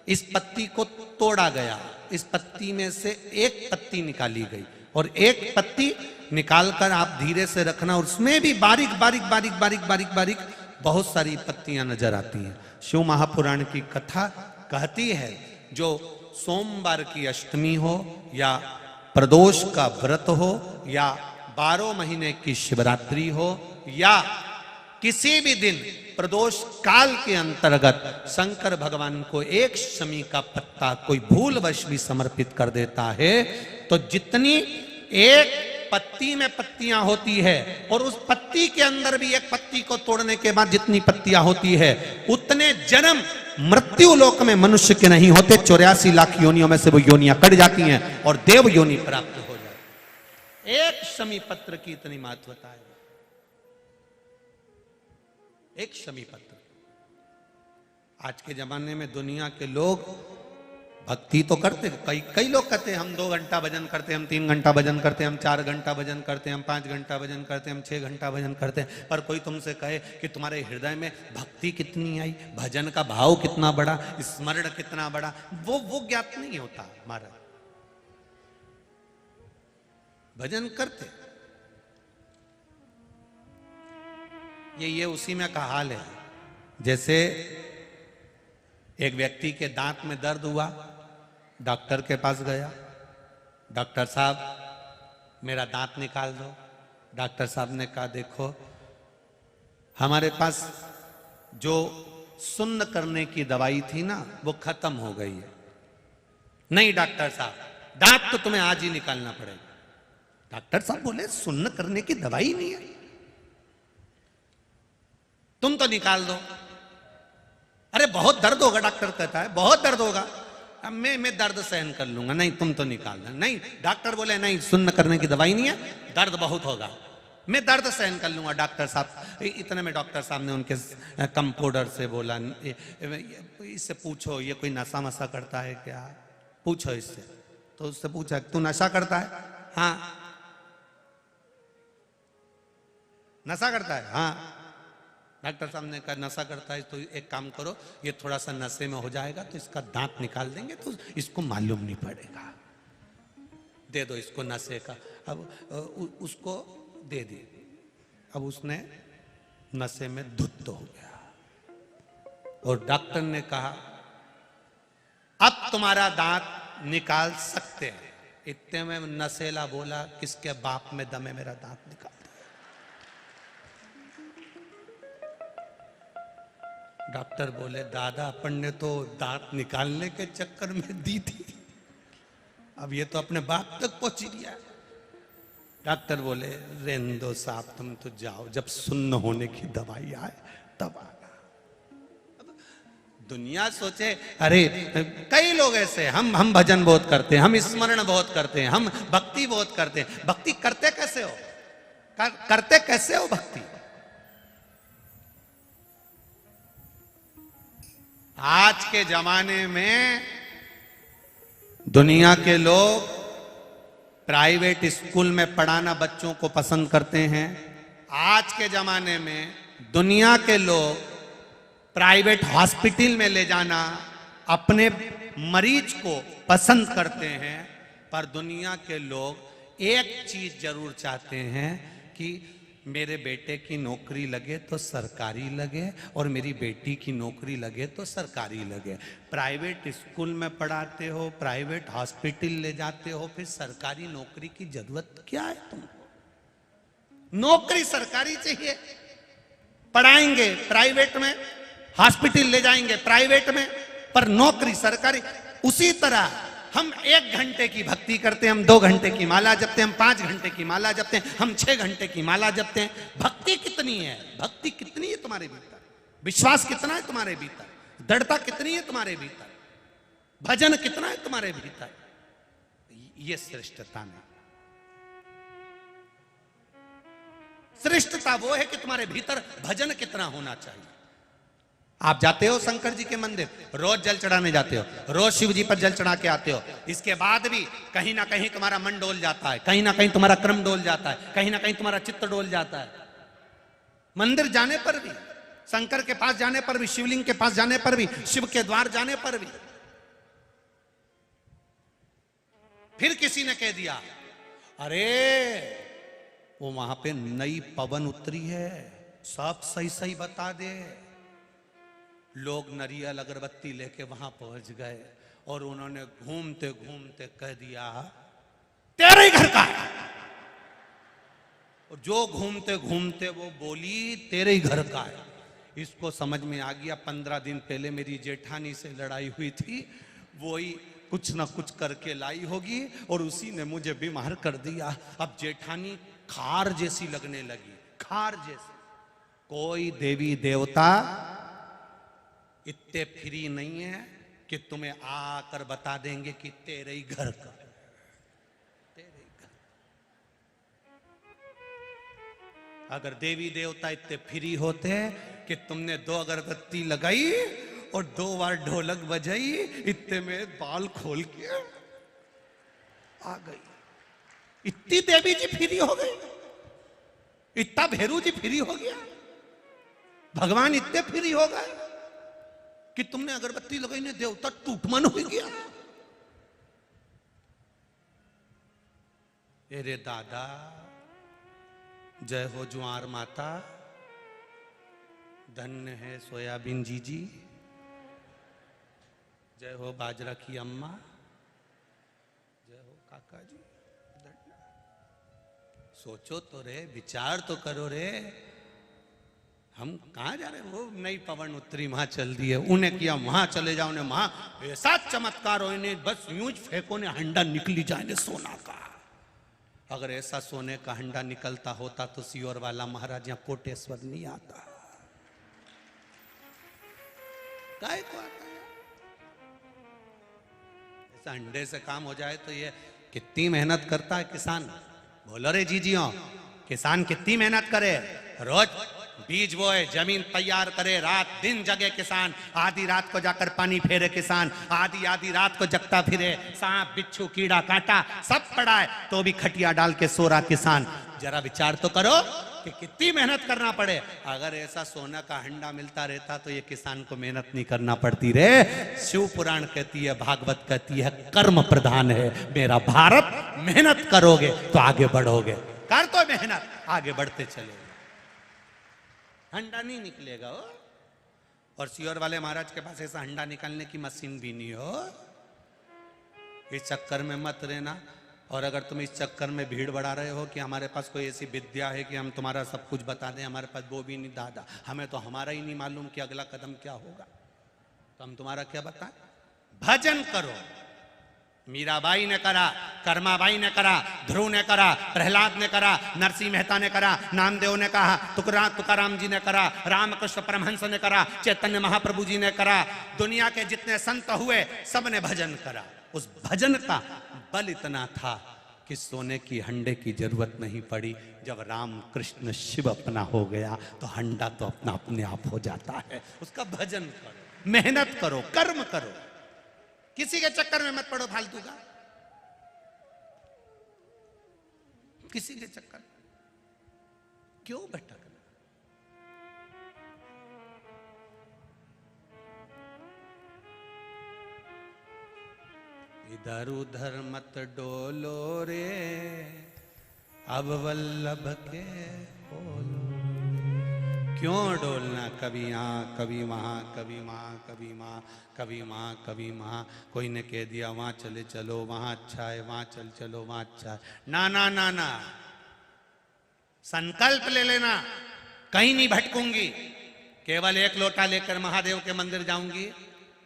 Speaker 1: इस पत्ती को तोड़ा गया, इस पत्ती में से एक पत्ती निकाली गई और एक पत्ती निकालकर आप धीरे से रखना, और उसमें भी बारीक बारीक बारीक बारीक बारीक बारीक बहुत सारी पत्तियां नजर आती हैं। शिव महापुराण की कथा कहती है, जो सोमवार की अष्टमी हो या प्रदोष का व्रत हो या 12 महीने की शिवरात्रि हो या किसी भी दिन प्रदोष काल के अंतर्गत शंकर भगवान को एक शमी का पत्ता कोई भूलवश भी समर्पित कर देता है, तो जितनी एक पत्ती में पत्तियां होती है और उस पत्ती के अंदर भी एक पत्ती को तोड़ने के बाद जितनी पत्तियां होती है, उतने जन्म मृत्यु लोक में मनुष्य के नहीं होते। 84 लाख योनियों में से वो योनियां कट जाती हैं और देव योनि प्राप्त हो जाती है। एक शमी पत्र की इतनी महत्वता है, एक शमी पत्र। आज के जमाने में दुनिया के लोग भक्ति तो करते, कई लोग कहते हैं हम 2 घंटा भजन करते हैं, हम 3 घंटा भजन करते हैं, हम 4 घंटा भजन करते हैं, हम 5 घंटा भजन करते हैं, हम 6 घंटा भजन करते हैं, पर कोई तुमसे कहे कि तुम्हारे हृदय में भक्ति कितनी आई, भजन का भाव कितना बड़ा, स्मरण कितना बड़ा, वो ज्ञात नहीं होता। हमारा भजन करते। ये उसी में का हाल है। जैसे एक व्यक्ति के दांत में दर्द हुआ, डॉक्टर के पास गया, डॉक्टर साहब मेरा दांत निकाल दो। डॉक्टर साहब ने कहा देखो हमारे पास जो सुन्न करने की दवाई थी ना वो खत्म हो गई है। नहीं डॉक्टर साहब दांत तो तुम्हें आज ही निकालना पड़ेगा। डॉक्टर साहब बोले सुन्न करने की दवाई नहीं है, तुम तो निकाल दो। अरे बहुत दर्द होगा, डॉक्टर कहता है बहुत दर्द होगा। अब मैं दर्द सहन कर लूंगा। नहीं तुम तो निकाल दो। नहीं डॉक्टर बोले नहीं सुन्न करने की दवाई नहीं है, दर्द बहुत होगा, मैं दर्द सहन कर लूंगा। डॉक्टर साहब इतने में डॉक्टर साहब ने उनके कंपाउंडर से बोला इससे पूछो ये कोई नशा वशा करता है क्या, पूछो इससे। तो उससे पूछा तू नशा करता है? हाँ। नशा करता है? हाँ। डॉक्टर साहब ने कहा नशा करता है तो एक काम करो ये थोड़ा सा नशे में हो जाएगा तो इसका दांत निकाल देंगे तो इसको मालूम नहीं पड़ेगा, दे दो इसको नशे का। अब उसको दे दी। अब उसने नशे में धुत हो गया और डॉक्टर ने कहा अब तुम्हारा दांत निकाल सकते हैं। इतने में नशेला बोला किसके बाप में दम है मेरा दांत निकाल। डॉक्टर बोले दादा अपन ने तो दांत निकालने के चक्कर में दी थी, अब ये तो अपने बाप तक पहुंच गया। डॉक्टर बोले रेंदो साहब तुम तो जाओ, जब सुन्न होने की दवाई आए तब आना। दुनिया सोचे अरे कई लोग ऐसे हम भजन बहुत करते हैं, हम स्मरण बहुत करते हैं, हम भक्ति बहुत करते हैं। भक्ति करते कैसे हो? करते कैसे हो भक्ति? आज के जमाने में दुनिया के लोग प्राइवेट स्कूल में पढ़ाना बच्चों को पसंद करते हैं। आज के जमाने में दुनिया के लोग प्राइवेट हॉस्पिटल में ले जाना अपने मरीज को पसंद करते हैं। पर दुनिया के लोग एक चीज जरूर चाहते हैं कि मेरे बेटे की नौकरी लगे तो सरकारी लगे और मेरी बेटी की नौकरी लगे तो सरकारी लगे। प्राइवेट स्कूल में पढ़ाते हो, प्राइवेट हॉस्पिटल ले जाते हो, फिर सरकारी नौकरी की जरूरत क्या है तुमको? नौकरी सरकारी चाहिए, पढ़ाएंगे प्राइवेट में, हॉस्पिटल ले जाएंगे प्राइवेट में, पर नौकरी सरकारी। उसी तरह हम 1 घंटे की भक्ति करते हैं, हम 2 घंटे की माला जपते हैं, हम 5 घंटे की माला जपते हैं, हम 6 घंटे की माला जपते हैं। भक्ति कितनी है? भक्ति कितनी है तुम्हारे भीतर? विश्वास कितना है तुम्हारे भीतर? दृढ़ता कितनी है तुम्हारे भीतर? भजन कितना है तुम्हारे भीतर? ये श्रेष्ठता नहीं। श्रेष्ठता वो है कि तुम्हारे भीतर भजन कितना होना चाहिए। आप जाते हो शंकर जी के मंदिर, रोज जल चढ़ाने जाते हो, रोज शिव जी पर जल चढ़ा के आते हो, इसके बाद भी कहीं ना कहीं तुम्हारा मन डोल जाता है, कहीं ना कहीं तुम्हारा क्रम डोल जाता है, कहीं ना कहीं तुम्हारा चित्त डोल जाता है। मंदिर जाने पर भी, शंकर के पास जाने पर भी, शिवलिंग के पास जाने पर भी, शिव के द्वार जाने पर भी। फिर किसी ने कह दिया अरे वो वहां पे नई पवन उतरी है, सब सही सही बता दे। लोग नारियल अगरबत्ती लेके वहां पहुंच गए और उन्होंने घूमते घूमते कह दिया तेरे ही घर का है। और जो घूमते घूमते वो बोली तेरे ही घर का है। इसको समझ में आ गया 15 दिन पहले मेरी जेठानी से लड़ाई हुई थी, वही कुछ ना कुछ करके लाई होगी और उसी ने मुझे बीमार कर दिया। अब जेठानी खार जैसी लगने लगी, खार जैसी। कोई देवी देवता इतने फ्री नहीं है कि तुम्हें आकर बता देंगे कि तेरे ही घर का, तेरे ही घर। अगर देवी देवता इतने फ्री होते कि तुमने 2 अगरबत्ती लगाई और 2 बार ढोलक बजाई, इतने में बाल खोल के आ गई। इतनी देवी जी फ्री हो गई, इतना भेरू जी फ्री हो गया, भगवान इतने फ्री हो गए कि तुमने अगरबत्ती लगाई ने देवता टूटमन हो गया। अरे दादा, जय हो जुआर माता, धन्य है सोयाबीन जीजी, जय हो बाजरा की अम्मा, जय हो काका जी। सोचो तो रे, विचार तो करो रे, हम कहाँ जा रहे हैं? वो नई पवन उत्तरी वहां चल दी है, उन्हें किया वहां चले जाओ, उन्हें वहां ऐसा चमत्कार हो, इन्हें बस यूं फेंको ने हंडा निकली जाए सोना का। अगर ऐसा सोने का हंडा निकलता होता तो सियोर वाला महाराज यहाँ कोटेश्वर नहीं आता। काय को आता है? ऐसा अंडे से काम हो जाए तो ये कितनी मेहनत करता है किसान। बोलो रे जीजियों, किसान कितनी मेहनत करे, रोज बीज बोए, जमीन तैयार करे, रात दिन जगे किसान, आधी रात को जाकर पानी फेरे किसान, आधी रात को जगता फिरे, सांप बिच्छू कीड़ा कांटा सब पड़ा है तो भी खटिया डाल के सो रहा किसान। जरा विचार तो करो कि कितनी मेहनत करना पड़े। अगर ऐसा सोना का हंडा मिलता रहता तो ये किसान को मेहनत नहीं करना पड़ती रे। शिव पुराण कहती है, भागवत कहती है, कर्म प्रधान है मेरा भारत, मेहनत करोगे तो आगे बढ़ोगे, कर तो मेहनत आगे बढ़ते चले, हंडा नहीं निकलेगा हो। और सियोर वाले महाराज के पास ऐसा हंडा निकालने की मशीन भी नहीं हो। इस चक्कर में मत रहना। और अगर तुम इस चक्कर में भीड़ बढ़ा रहे हो कि हमारे पास कोई ऐसी विद्या है कि हम तुम्हारा सब कुछ बता दें, हमारे पास वो भी नहीं दादा, हमें तो हमारा ही नहीं मालूम कि अगला कदम क्या होगा, तो हम तुम्हारा क्या बताएं? भजन करो। मीराबाई ने करा, कर्माबाई ने करा, ध्रुव ने करा, प्रहलाद ने करा, नरसिंह मेहता ने करा, नामदेव ने कहा, तुकाराम जी ने करा, रामकृष्ण परमहंस ने करा, चैतन्य महाप्रभु जी ने करा, दुनिया के जितने संत हुए सब ने भजन करा। उस भजन का बल इतना था कि सोने की हंडे की जरूरत नहीं पड़ी। जब राम कृष्ण शिव अपना हो गया तो हंडा तो अपने आप हो जाता है। उसका भजन करो, मेहनत करो, कर्म करो, किसी के चक्कर में मत पड़ो फालतू का, किसी के चक्कर क्यों भटकना। इधर उधर मत डोलो रे, अब वल्लभ के बोलो। क्यों डोलना, कभी यहाँ कभी वहाँ, कभी वहाँ कभी वहाँ, कभी वहाँ कभी वहाँ। कोई ने कह दिया वहाँ चले चलो, वहाँ अच्छा है, वहाँ चल चलो, वहाँ अच्छा है। ना ना ना ना, संकल्प ले लेना, कहीं नहीं भटकूंगी, केवल एक लोटा लेकर महादेव के मंदिर जाऊंगी,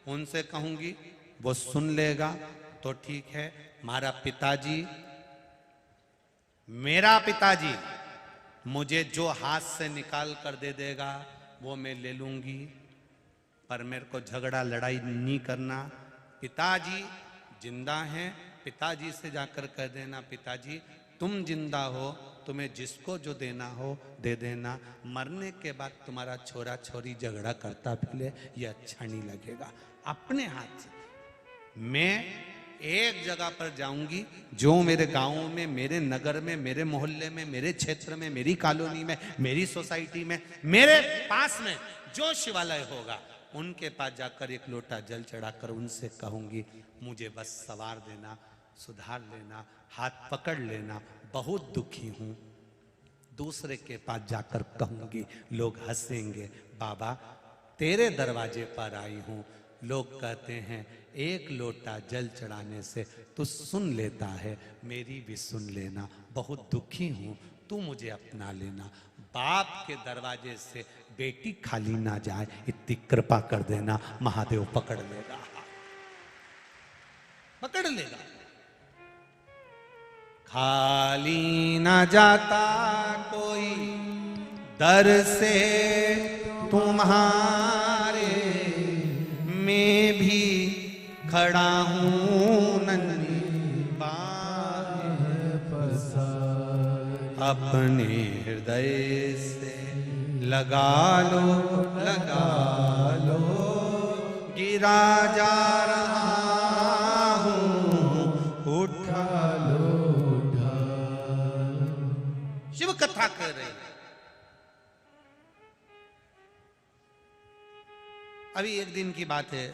Speaker 1: उनसे कहूंगी, वो सुन लेगा तो ठीक है। मेरा पिताजी मुझे जो हाथ से निकाल कर दे देगा वो मैं ले लूंगी, पर मेरे को झगड़ा लड़ाई नहीं करना। पिताजी जिंदा हैं, पिताजी से जाकर कह देना, पिताजी तुम जिंदा हो, तुम्हें जिसको जो देना हो दे देना, मरने के बाद तुम्हारा छोरा छोरी झगड़ा करता फिरे, ये अच्छा नहीं लगेगा। अपने हाथ से मैं एक जगह पर जाऊंगी, जो मेरे गांव में, मेरे नगर में, मेरे मोहल्ले में, मेरे क्षेत्र में, मेरी कॉलोनी में, मेरी सोसाइटी में, मेरे पास में जो शिवालय होगा, उनके पास जाकर एक लोटा जल चढ़ाकर उनसे कहूंगी, मुझे बस सवार देना, सुधार लेना, हाथ पकड़ लेना, बहुत दुखी हूं। दूसरे के पास जाकर कहूंगी, लोग हंसेंगे, बाबा तेरे दरवाजे पर आई हूं, लोग कहते हैं एक लोटा जल चढ़ाने से तू सुन लेता है, मेरी भी सुन लेना, बहुत दुखी हूं, तू मुझे अपना लेना। बाप के दरवाजे से बेटी खाली ना जाए, इतनी कृपा कर देना, महादेव पकड़ लेगा, पकड़ लेगा। खाली ना जाता कोई दर से तुम्हारे, मैं भी खड़ा हूं नन्ही बाहें पसारे, अपने हृदय से लगा लो, लगा लो, गिरा जा रहा हूं, उठा लो, उठा। शिव कथा कर रहे हैं। अभी एक दिन की बात है,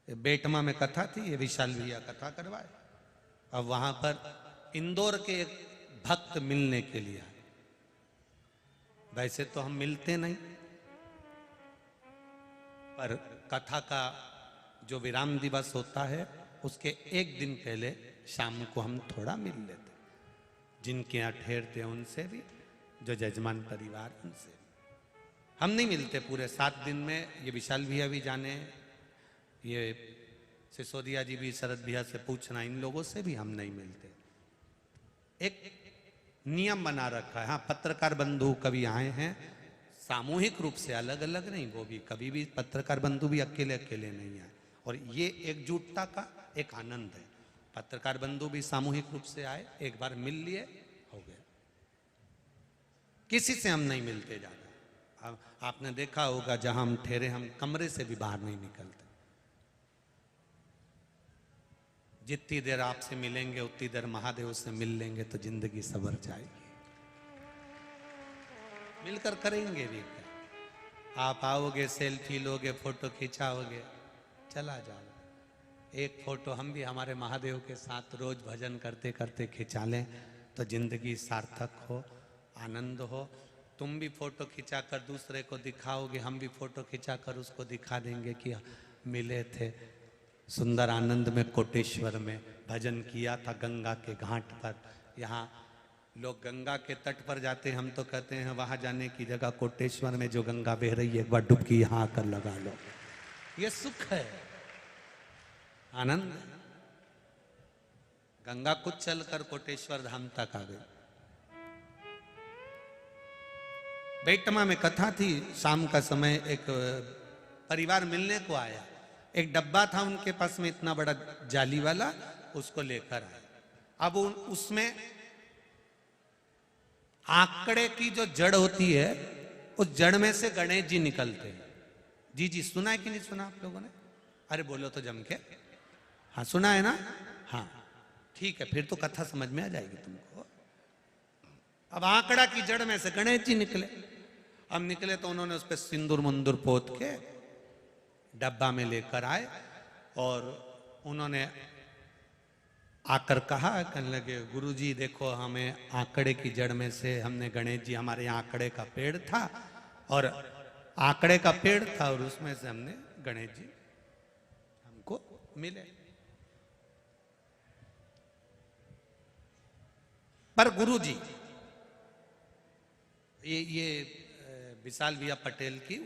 Speaker 1: बेटमा में कथा थी, ये विशाल भैया कथा करवाए। अब वहां पर इंदौर के एक भक्त मिलने के लिए आए। वैसे तो हम मिलते नहीं, पर कथा का जो विराम दिवस होता है उसके एक दिन पहले शाम को हम थोड़ा मिल लेते, जिनके यहाँ ठहरते हैं उनसे भी, जो जजमान परिवार उनसे। हम नहीं मिलते पूरे 7 दिन में। ये विशाल भैया भी जाने, ये सिसोदिया जी भी, शरद भैया से पूछना, इन लोगों से भी हम नहीं मिलते। एक नियम बना रखा है। हाँ, पत्रकार बंधु कभी आए हैं सामूहिक रूप से, अलग अलग नहीं, वो भी कभी भी पत्रकार बंधु भी अकेले अकेले नहीं आए। और ये एकजुटता का एक आनंद है। पत्रकार बंधु भी सामूहिक रूप से आए, एक बार मिल लिए, हो गया। किसी से हम नहीं मिलते ज्यादा। आपने देखा होगा जहां हम ठहरे, हम कमरे से भी बाहर नहीं निकलते। जितनी देर आपसे मिलेंगे उतनी देर महादेव से मिल लेंगे तो जिंदगी सवर जाएगी। मिलकर करेंगे भी क्या? आप आओगे, सेल्फी लोगे, फोटो खिंचाओगे, चला जाओगे। एक फोटो हम भी हमारे महादेव के साथ रोज भजन करते करते खिंचा लें तो जिंदगी सार्थक हो, आनंद हो। तुम भी फोटो खिंचाकर दूसरे को दिखाओगे, हम भी फोटो खिंचाकर उसको दिखा देंगे कि मिले थे सुंदर आनंद में, कोटेश्वर में भजन किया था गंगा के घाट पर। यहाँ लोग गंगा के तट पर जाते हैं, हम तो कहते हैं वहां जाने की जगह कोटेश्वर में जो गंगा बह रही है एक बार डुबकी यहाँ आकर लगा लो। ये सुख है, आनंद। गंगा कुछ चलकर कोटेश्वर धाम तक आ गई। बेटमा में कथा थी, शाम का समय एक परिवार मिलने को आया। एक डब्बा था उनके पास में इतना बड़ा जाली वाला, उसको लेकर आए। अब उसमें आंकड़े की जो जड़ होती है, उस जड़ में से गणेश जी निकलते हैं। जी जी, सुना है कि नहीं सुना आप लोगों ने? अरे बोलो तो जम के। हाँ सुना है ना? हाँ ठीक है, फिर तो कथा समझ में आ जाएगी तुमको। अब आंकड़ा की जड़ में से गणेश जी निकले। अब निकले तो उन्होंने उस पर सिंदूर मुंदूर पोत के डब्बा में लेकर आए और उन्होंने आकर कहा, कहने लगे गुरुजी देखो, हमें आंकड़े की जड़ में से हमने गणेश जी, हमारे यहाँ आंकड़े का पेड़ था और आंकड़े का पेड़ था और उसमें से हमने गणेश जी हमको मिले। पर गुरुजी, ये विशाल भैया पटेल की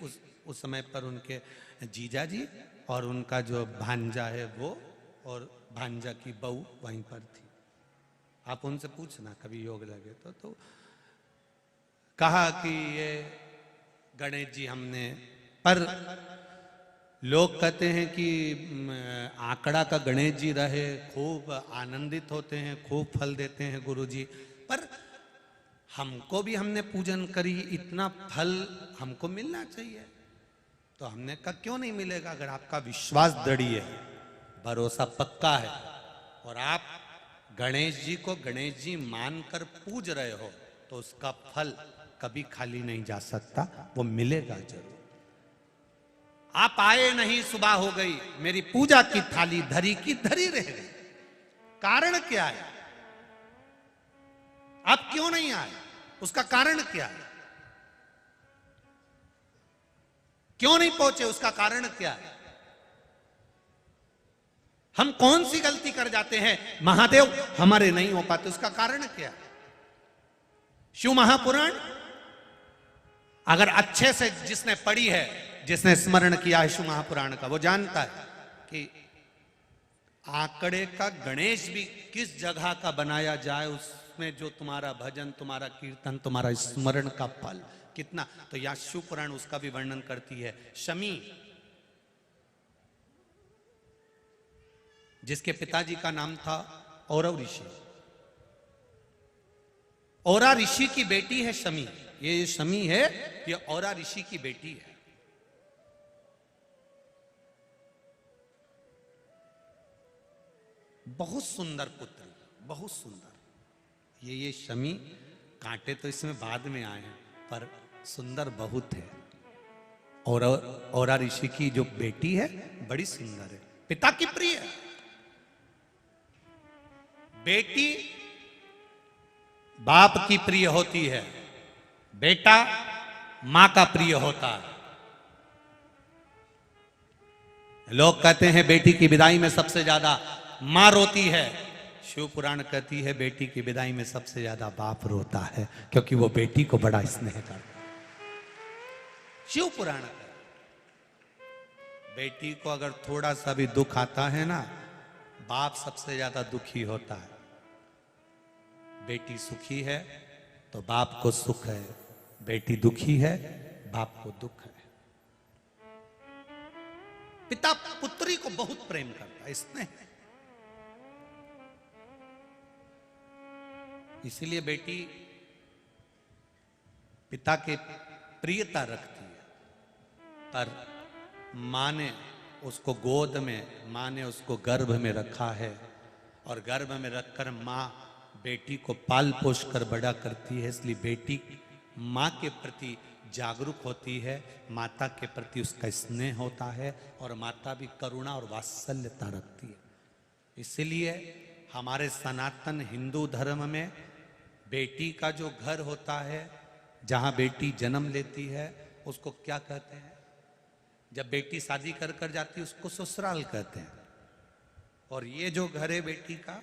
Speaker 1: उस समय पर उनके जीजा जी और उनका जो भांजा है वो, और भांजा की बहू वहीं पर थी। आप उनसे पूछना कभी योग लगे तो कहा कि ये गणेश जी हमने, पर लोग कहते हैं कि आंकड़ा का गणेश जी रहे, खूब आनंदित होते हैं, खूब फल देते हैं गुरुजी, पर हमको भी हमने पूजन करी, इतना फल हमको मिलना चाहिए। तो हमने कहा क्यों नहीं मिलेगा, अगर आपका विश्वास दृढ़ है, भरोसा पक्का है और आप गणेश जी को गणेश जी मानकर पूज रहे हो तो उसका फल कभी खाली नहीं जा सकता, वो मिलेगा जरूर। आप आए नहीं, सुबह हो गई, मेरी पूजा की थाली धरी की धरी रह गई। कारण क्या है? आप क्यों नहीं आए, उसका कारण क्या है? क्यों नहीं पहुंचे, उसका कारण क्या है? हम कौन सी गलती कर जाते हैं, महादेव हमारे नहीं हो पाते, उसका कारण क्या है? शिव महापुराण अगर अच्छे से जिसने पढ़ी है, जिसने स्मरण किया है शिव महापुराण का, वो जानता है कि आंकड़े का गणेश भी किस जगह का बनाया जाए, उसमें जो तुम्हारा भजन, तुम्हारा कीर्तन, तुम्हारा स्मरण का फल कितना। तो यह शिव पुराण उसका भी वर्णन करती है। शमी, जिसके पिताजी का नाम था औरव ऋषि, औरा ऋषि की बेटी है शमी। ये शमी है, ये औरा ऋषि की बेटी है। बहुत सुंदर पुत्र, बहुत सुंदर। ये शमी, कांटे तो इसमें बाद में आए हैं पर सुंदर बहुत है। और औरा ऋषि की जो बेटी है बड़ी सुंदर है, पिता की प्रिय है। बेटी बाप की प्रिय होती है, बेटा मां का प्रिय होता है। लोग कहते हैं बेटी की विदाई में सबसे ज्यादा मां रोती है। शिव पुराण कहती है बेटी की विदाई में सबसे ज्यादा बाप रोता है, क्योंकि वो बेटी को बड़ा स्नेह करता है। शिव पुराण बेटी को अगर थोड़ा सा भी दुख आता है ना, बाप सबसे ज्यादा दुखी होता है। बेटी सुखी है तो बाप को सुख है, बेटी दुखी है बाप को दुख है। पिता पुत्री को बहुत प्रेम करता है, स्नेह। इसीलिए बेटी पिता के प्रियता रखती है, पर मां ने उसको गोद में, मां ने उसको गर्भ में रखा है, और गर्भ में रखकर मां बेटी को पाल पोष कर बड़ा करती है। इसलिए बेटी मां के प्रति जागरूक होती है, माता के प्रति उसका स्नेह होता है, और माता भी करुणा और वात्सल्यता रखती है। इसलिए हमारे सनातन हिंदू धर्म में बेटी का जो घर होता है, जहां बेटी जन्म लेती है, उसको क्या कहते हैं? जब बेटी शादी कर कर जाती है उसको ससुराल कहते हैं। और ये जो घर है बेटी का,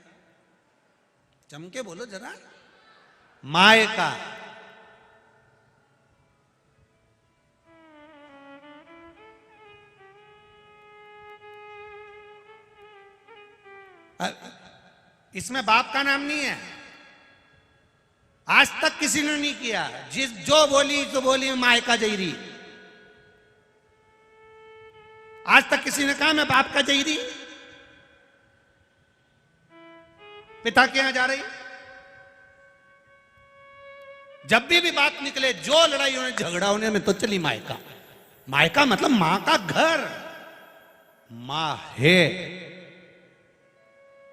Speaker 1: चमके बोलो जरा, मायका। इसमें बाप का नाम नहीं है, आज तक किसी ने नहीं किया। जिस जो बोली तो बोली मायका जईरी, आज तक किसी ने कहा मैं बाप का जईरी। पिता के यहां जा रही, जब भी बात निकले, जो लड़ाई होने झगड़ा होने में, तो चली मायका। मायका मतलब मां का घर। मां है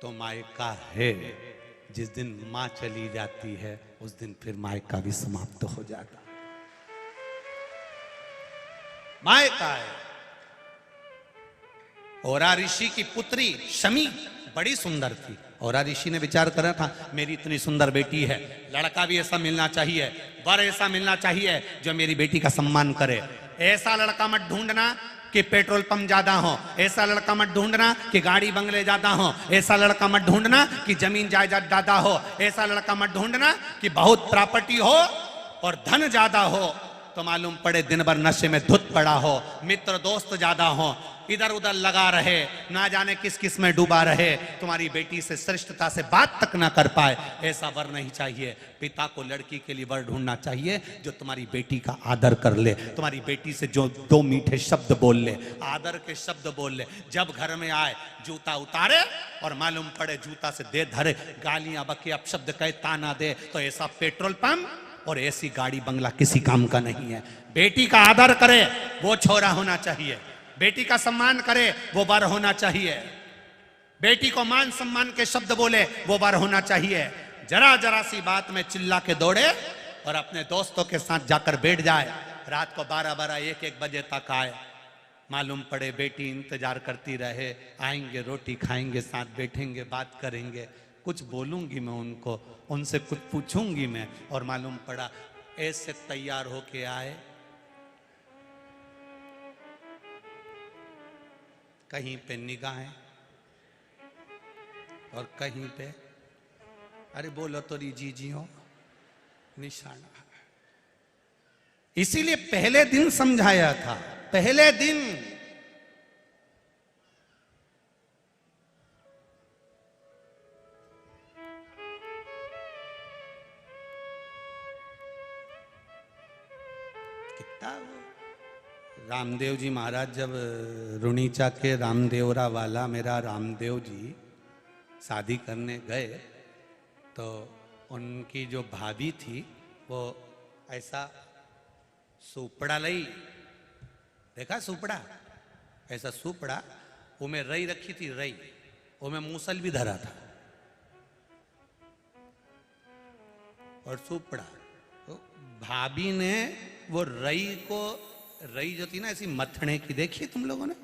Speaker 1: तो मायका है। जिस दिन मां चली जाती है उस दिन फिर मायका भी समाप्त हो जाता। मायका है। औरा ऋषि की पुत्री शमी बड़ी सुंदर थी। औरा ऋषि ने विचार करा था, मेरी इतनी सुंदर बेटी है, लड़का भी ऐसा मिलना चाहिए, वर ऐसा मिलना चाहिए जो मेरी बेटी का सम्मान करे। ऐसा लड़का मत ढूंढना कि पेट्रोल पंप ज्यादा हो, ऐसा लड़का मत ढूंढना कि गाड़ी बंगले ज्यादा हो, ऐसा लड़का मत ढूंढना कि जमीन जायदाद ज्यादा हो, ऐसा लड़का मत ढूंढना कि बहुत प्रॉपर्टी हो और धन ज्यादा हो, तो मालूम पड़े दिन भर नशे में धुत पड़ा हो, मित्र दोस्त ज्यादा हो, इधर उधर लगा रहे, ना जाने किस किस में डूबा रहे, तुम्हारी बेटी से श्रेष्ठता से बात तक ना कर पाए। ऐसा वर नहीं चाहिए। पिता को लड़की के लिए वर ढूंढना चाहिए जो तुम्हारी बेटी का आदर कर ले, तुम्हारी बेटी से जो दो मीठे शब्द बोल ले, आदर के शब्द बोल ले। जब घर में आए जूता उतारे और मालूम पड़े जूता से दे धरे, गालियां बके अपशब्द कहे, ताना दे, तो ऐसा पेट्रोल पंप और ऐसी गाड़ी बंगला किसी काम का नहीं है। बेटी का आदर करे वो छोरा होना चाहिए, बेटी का सम्मान करे वो वर होना चाहिए, बेटी को मान सम्मान के शब्द बोले वो वर होना चाहिए। जरा जरा सी बात में चिल्ला के दौड़े और अपने दोस्तों के साथ जाकर बैठ जाए, रात को 12-12, 1-1 बजे तक आए, मालूम पड़े बेटी इंतजार करती रहे, आएंगे रोटी खाएंगे, साथ बैठेंगे, बात करेंगे, कुछ बोलूंगी मैं उनको, उनसे कुछ पूछूंगी मैं, और मालूम पड़ा ऐसे तैयार होके आए, कहीं पे निगाहें और कहीं पे अरे बोलो तो जी हो निशाना। इसीलिए पहले दिन समझाया था, पहले दिन कितना रामदेव जी महाराज जब रुणीचा के रामदेवरा वाला मेरा रामदेव जी शादी करने गए, तो उनकी जो भाभी थी वो ऐसा सुपड़ा लई, देखा सुपड़ा, ऐसा सुपड़ा, वो में रई रखी थी, रई, वो में मूसल भी धरा था और सुपड़ा। तो भाभी ने वो रई को, रई जो थी ना ऐसी मथने की, देखी तुम लोगों ने,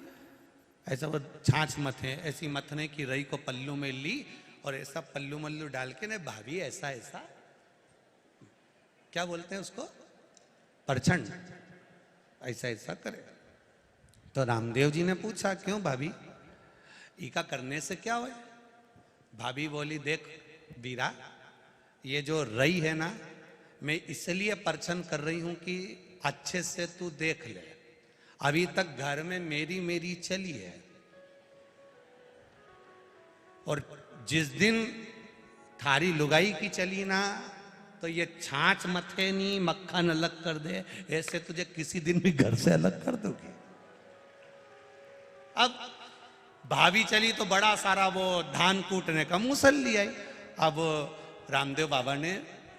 Speaker 1: ऐसा वो छाछ मथे, ऐसी मथने की रई को पल्लू में ली और ऐसा पल्लू मल्लू डाल के ने भाभी ऐसा ऐसा क्या बोलते हैं उसको, परछंड, ऐसा ऐसा करे। तो रामदेव जी ने पूछा क्यों भाभी, इका करने से क्या हुआ? भाभी बोली देख वीरा, ये जो रई है ना, मैं इसलिए परछन कर रही हूं कि अच्छे से तू देख ले, अभी तक घर में मेरी मेरी चली है, और जिस दिन थारी लुगाई की चली ना, तो ये छाछ मथे नहीं मक्खन अलग कर दे, ऐसे तुझे किसी दिन भी घर से अलग कर दोगी। अब भाभी चली तो बड़ा सारा वो धान कूटने का मूसल लिया। अब रामदेव बाबा ने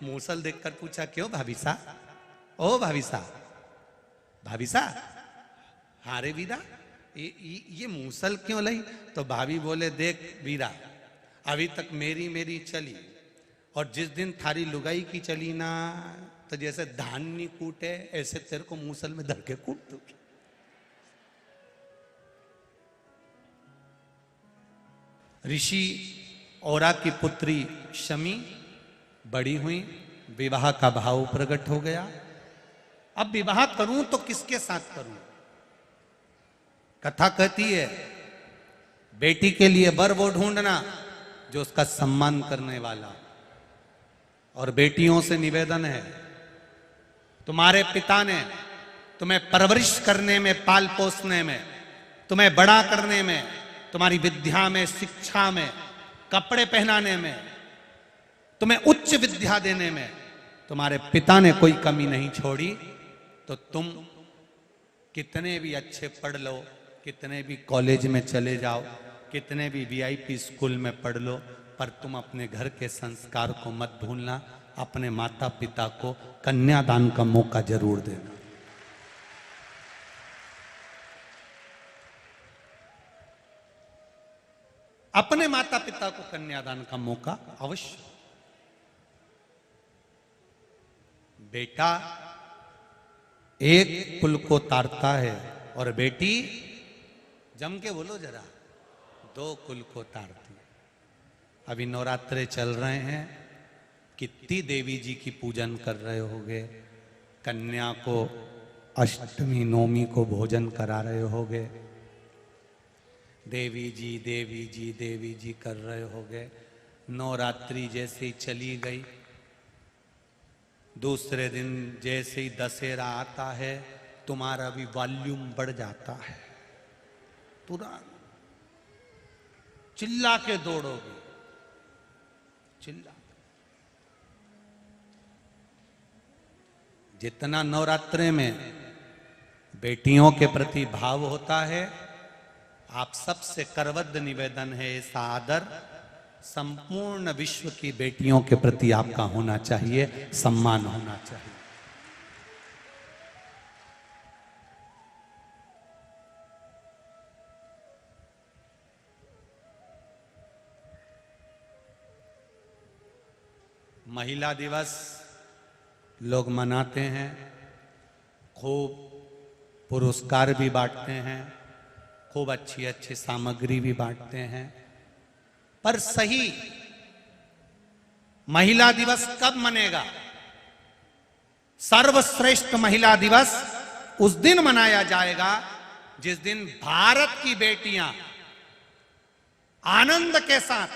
Speaker 1: मूसल देखकर पूछा क्यों भाभी सा, ओ भाभी सा, भाभी सा, हाँ रे वीरा, ये मूसल क्यों लाई? तो भाभी बोले देख वीरा, अभी तक मेरी मेरी चली, और जिस दिन थारी लुगाई की चली ना, तो जैसे धान नहीं कूटे ऐसे तेरे को मूसल में धर के कूट दूंगी। ऋषि औरा की पुत्री शमी बड़ी हुई, विवाह का भाव प्रकट हो गया। अब विवाह करूं तो किसके साथ करूं? कथा कहती है बेटी के लिए वर वो ढूंढना जो उसका सम्मान करने वाला। और बेटियों से निवेदन है, तुम्हारे पिता ने तुम्हें परवरिश करने में, पाल पोसने में, तुम्हें बड़ा करने में, तुम्हारी विद्या में, शिक्षा में, कपड़े पहनाने में, तुम्हें उच्च विद्या देने में तुम्हारे पिता ने कोई कमी नहीं छोड़ी। तो तुम कितने भी अच्छे पढ़ लो, कितने भी कॉलेज में चले जाओ, कितने भी वीआईपी स्कूल में पढ़ लो, पर तुम अपने घर के संस्कार को मत भूलना। अपने माता पिता को कन्यादान का मौका जरूर देना। अपने माता पिता को कन्यादान का मौका अवश्य। बेटा एक कुल को तारता है और बेटी, जम के बोलो जरा, दो कुल को तारती है। अभी नवरात्रे चल रहे हैं, कितनी देवी जी की पूजन कर रहे होगे, कन्या को अष्टमी नवमी को भोजन करा रहे होगे, देवी जी देवी जी देवी जी कर रहे होगे। नवरात्रि जैसे ही चली गई, दूसरे दिन जैसे ही दशहरा आता है, तुम्हारा भी वॉल्यूम बढ़ जाता है, तुरंत चिल्ला के दौड़ोगे, चिल्ला। जितना नवरात्रे में बेटियों के प्रति भाव होता है, आप सबसे करबद्ध निवेदन है, ऐसा आदर संपूर्ण विश्व की बेटियों के प्रति आपका होना चाहिए, सम्मान होना चाहिए। महिला दिवस लोग मनाते हैं, खूब पुरस्कार भी बांटते हैं, खूब अच्छी अच्छी सामग्री भी बांटते हैं, पर सही महिला दिवस कब मनेगा? सर्वश्रेष्ठ महिला दिवस उस दिन मनाया जाएगा जिस दिन भारत की बेटियां आनंद के साथ